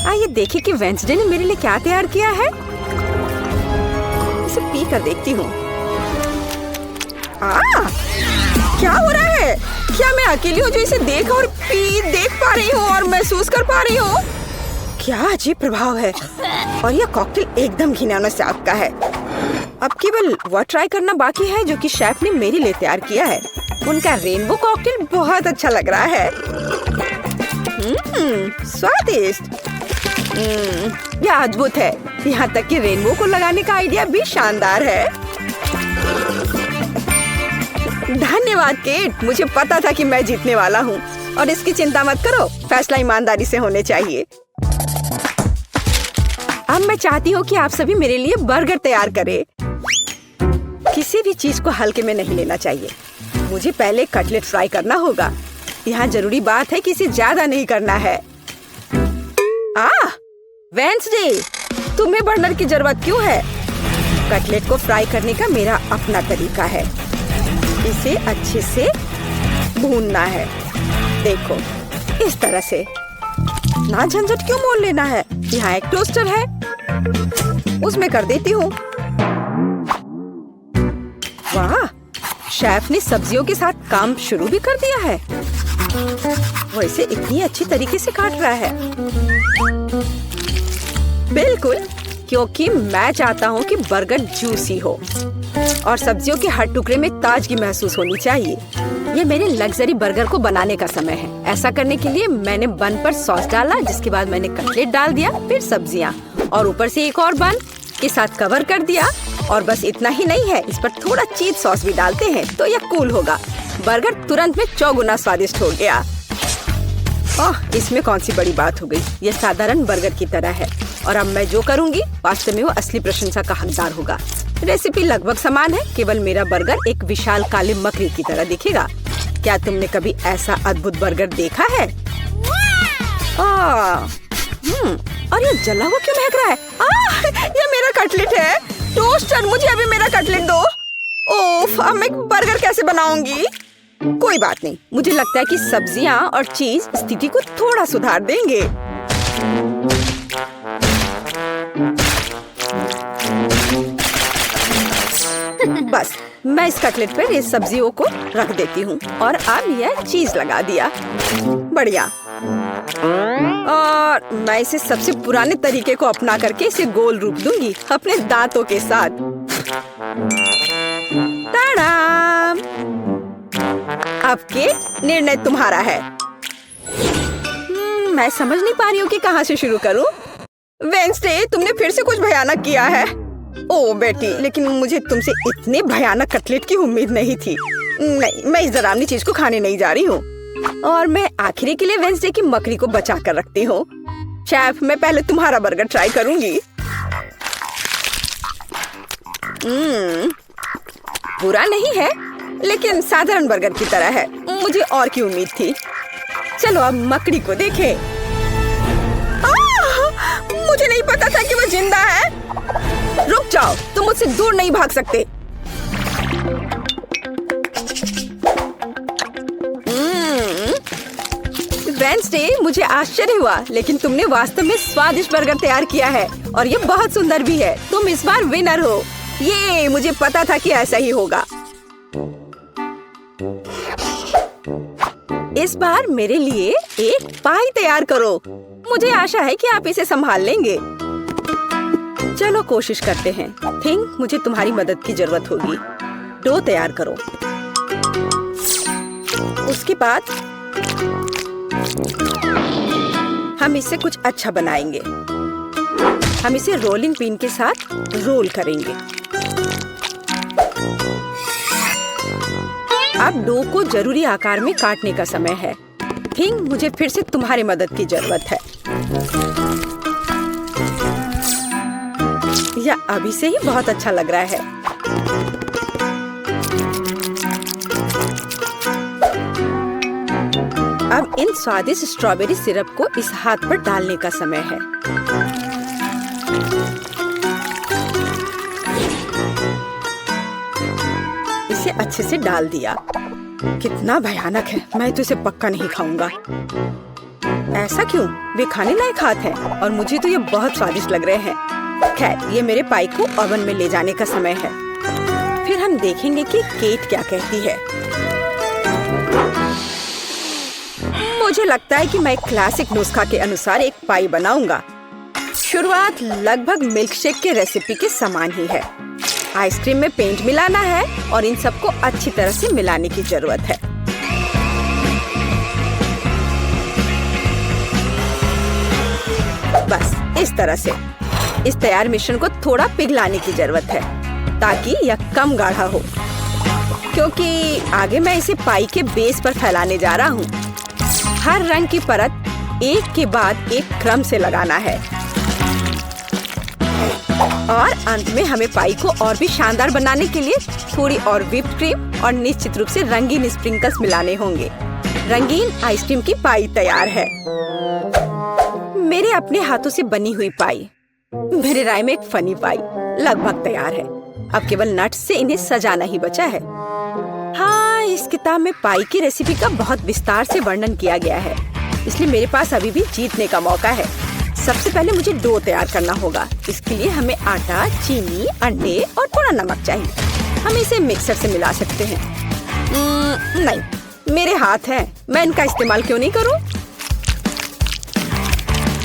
आइए देखें कि वेंसडे ने मेरे लिए क्या तैयार किया है। इसे पी कर देखती हूँ। क्या हो रहा है? क्या मैं अकेली हूँ जो इसे देख पा रही हूँ और महसूस कर पा रही हूँ? क्या अजीब प्रभाव है। और यह कॉकटेल एकदम घिनौना स्वाद का है। अब केवल वह ट्राई करना बाकी है जो कि शेफ ने मेरे लिए तैयार किया है। उनका रेनबो कॉकटेल बहुत अच्छा लग रहा है। स्वादिष्ट। यह अद्भुत है। यहाँ तक कि रेनबो को लगाने का आइडिया भी शानदार है। धन्यवाद केट, मुझे पता था कि मैं जीतने वाला हूँ। और इसकी चिंता मत करो, फैसला ईमानदारी से होने चाहिए। अब मैं चाहती हूँ कि आप सभी मेरे लिए बर्गर तैयार करें। किसी भी चीज को हल्के में नहीं लेना चाहिए। मुझे पहले कटलेट फ्राई करना होगा। यहाँ जरूरी बात है कि इसे ज्यादा नहीं करना है। वेंसडे, तुम्हें बर्नर की जरूरत क्यों है? कटलेट को फ्राई करने का मेरा अपना तरीका है। इसे अच्छे से भूनना है। देखो, इस तरह से। ना झंझट क्यों मोल लेना है। यहाँ एक टोस्टर है, उसमें कर देती हूँ। वाह, शेफ ने सब्जियों के साथ काम शुरू भी कर दिया है। वो इसे इतनी अच्छी तरीके से काट रहा है। बिल्कुल, क्योंकि मैं चाहता हूँ कि बर्गर जूसी हो और सब्जियों के हर टुकड़े में ताजगी महसूस होनी चाहिए। ये मेरे लग्जरी बर्गर को बनाने का समय है। ऐसा करने के लिए मैंने बन पर सॉस डाला, जिसके बाद मैंने कटलेट डाल दिया, फिर सब्जियाँ और ऊपर से एक और बन के साथ कवर कर दिया। और बस इतना ही नहीं है, इस पर थोड़ा चीज सॉस भी डालते हैं तो यह कूल होगा। बर्गर तुरंत में 4 गुना स्वादिष्ट हो गया। इसमें कौन सी बड़ी बात हो गई। यह साधारण बर्गर की तरह है और अब मैं जो करूँगी वास्तव में वो असली प्रशंसा का हकदार होगा। रेसिपी लगभग समान है, केवल मेरा बर्गर एक विशाल काले मकड़ी की तरह दिखेगा। क्या तुमने कभी ऐसा अद्भुत बर्गर देखा है? और ये जला हुआ क्यों महक रहा है? ये मेरा कटलेट है। टोस्टर, मुझे अभी मेरा कटलेट दो। ओफ, अब मैं बर्गर कैसे बनाऊंगी? कोई बात नहीं, मुझे लगता है कि सब्जियां और चीज स्थिति को थोड़ा सुधार देंगे। बस मैं इस कटलेट पर इस सब्जियों को रख देती हूँ और अब यह चीज लगा दिया। बढ़िया। और मैं इसे सबसे पुराने तरीके को अपना करके इसे गोल रूप दूंगी अपने दांतों के साथ। ताड़ाम! अब के निर्णय तुम्हारा है। मैं समझ नहीं पा रही हूँ कि कहाँ से शुरू करूँ। वेंसडे, तुमने फिर से कुछ भयानक किया है। ओ बेटी, लेकिन मुझे तुमसे इतने भयानक कटलेट की उम्मीद नहीं थी। नहीं, मैं इस डरावनी चीज को खाने नहीं जा रही हूँ। और मैं आखिरी के लिए वेंसडे की मकड़ी को बचा कर रखती हूँ। शेफ, मैं पहले तुम्हारा बर्गर ट्राई करूंगी। बुरा नहीं है, लेकिन साधारण बर्गर की तरह है। मुझे और की उम्मीद थी। चलो अब मकड़ी को देखें। मुझे नहीं पता था कि वो जिंदा है। रुक जाओ, तुम मुझसे दूर नहीं भाग सकते। वेंसडे, मुझे आश्चर्य हुआ, लेकिन तुमने वास्तव में स्वादिष्ट बर्गर तैयार किया है और ये बहुत सुंदर भी है। तुम इस बार विनर हो। ये मुझे पता था कि ऐसा ही होगा। इस बार मेरे लिए एक पाई तैयार करो। मुझे आशा है कि आप इसे संभाल लेंगे। चलो कोशिश करते हैं। थिंक मुझे तुम्हारी मदद की जरूरत होगी। डो तैयार करो। उसके बाद हम इससे कुछ अच्छा बनाएंगे। हम इसे रोलिंग पिन के साथ रोल करेंगे। अब डो को जरूरी आकार में काटने का समय है। थिंक मुझे फिर से तुम्हारी मदद की जरूरत है। यह अभी से ही बहुत अच्छा लग रहा है। अब इन स्वादिष्ट स्ट्रॉबेरी सिरप को इस हाथ पर डालने का समय है। इसे अच्छे से डाल दिया। कितना भयानक है। मैं तो इसे पक्का नहीं खाऊंगा। ऐसा क्यों? वे खाने लायक हाथ हैं और मुझे तो ये बहुत स्वादिष्ट लग रहे हैं। खैर, ये मेरे पाई को ओवन में ले जाने का समय है। फिर हम देखेंगे कि केट क्या कहती है। मुझे लगता है कि मैं क्लासिक नुस्खा के अनुसार एक पाई बनाऊंगा। शुरुआत लगभग मिल्कशेक के रेसिपी के समान ही है। आइसक्रीम में पेंट मिलाना है और इन सबको अच्छी तरह से मिलाने की जरूरत है। बस इस तरह से। इस तैयार मिश्रण को थोड़ा पिघलाने की जरूरत है ताकि यह कम गाढ़ा हो, क्योंकि आगे मैं इसे पाई के बेस पर फैलाने जा रहा हूँ। हर रंग की परत एक के बाद एक क्रम से लगाना है और अंत में हमें पाई को और भी शानदार बनाने के लिए थोड़ी और व्हिप्ड क्रीम और निश्चित रूप से रंगीन स्प्रिंकल्स मिलाने होंगे। रंगीन आइसक्रीम की पाई तैयार है। मेरे अपने हाथों से बनी हुई पाई, मेरे राय में एक फनी पाई, लगभग तैयार है। अब केवल नट्स से इन्हें सजाना ही बचा है। हाँ, इस किताब में पाई की रेसिपी का बहुत विस्तार से वर्णन किया गया है, इसलिए मेरे पास अभी भी जीतने का मौका है। सबसे पहले मुझे डो तैयार करना होगा। इसके लिए हमें आटा, चीनी, अंडे और थोड़ा नमक चाहिए। हम इसे मिक्सर से मिला सकते हैं। नहीं, मेरे हाथ हैं, मैं इनका इस्तेमाल क्यों नहीं करूं?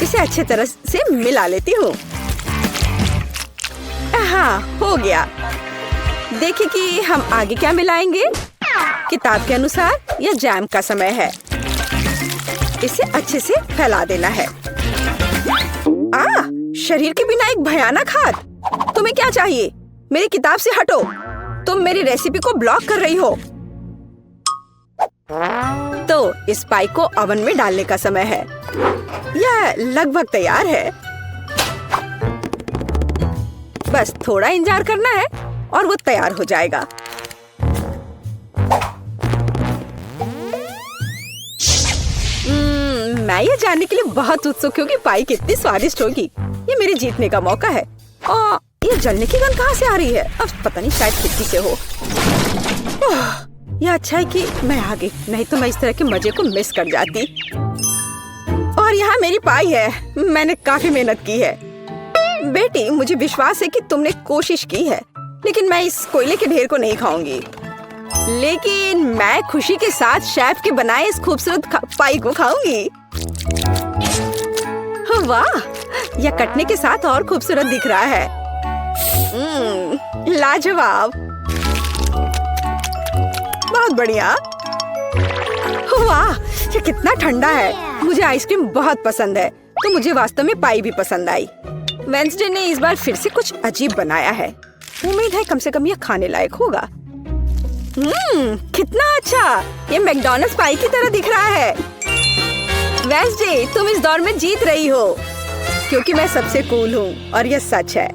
इसे अच्छे तरह से मिला लेती हूँ। हाँ, हो गया। देखिए कि हम आगे क्या मिलाएंगे। किताब के अनुसार यह जैम का समय है। इसे अच्छे से फैला देना है। शरीर के बिना एक भयानक हाथ। तुम्हें क्या चाहिए? मेरी किताब से हटो। तुम मेरी रेसिपी को ब्लॉक कर रही हो। तो इस पाई को ओवन में डालने का समय है। यह लगभग तैयार है। बस थोड़ा इंतजार करना है और वो तैयार हो जाएगा। मैं ये जानने के लिए बहुत उत्सुक हूँ कि पाई कितनी स्वादिष्ट होगी। ये मेरे जीतने का मौका है। और ये जलने की गंध कहाँ से आ रही है? अब पता नहीं, शायद खिड़की से हो। यह अच्छा है कि मैं आ गई, नहीं तो मैं इस तरह के मजे को मिस कर जाती। और यहाँ मेरी पाई है। मैंने काफी मेहनत की है। बेटी, मुझे विश्वास है कि तुमने कोशिश की है। लेकिन मैं इस कोयले के ढेर को नहीं खाऊंगी। लेकिन मैं खुशी के साथ शेफ के बनाए इस खूबसूरत पाई को खाऊंगी। वाह, यह कटने के साथ और खूबसूरत दिख रहा है। लाजवाब, बहुत बढ़िया। वाह, ये कितना ठंडा है। मुझे आइसक्रीम बहुत पसंद है, तो मुझे वास्तव में पाई भी पसंद आई। वेंसडे ने इस बार फिर से कुछ अजीब बनाया है। उम्मीद है कम से कम यह खाने लायक होगा। कितना अच्छा, ये मैकडॉनल्ड्स पाई की तरह दिख रहा है। वेंसडे, तुम इस दौर में जीत रही हो, क्योंकि मैं सबसे कूल हूँ और यह सच है।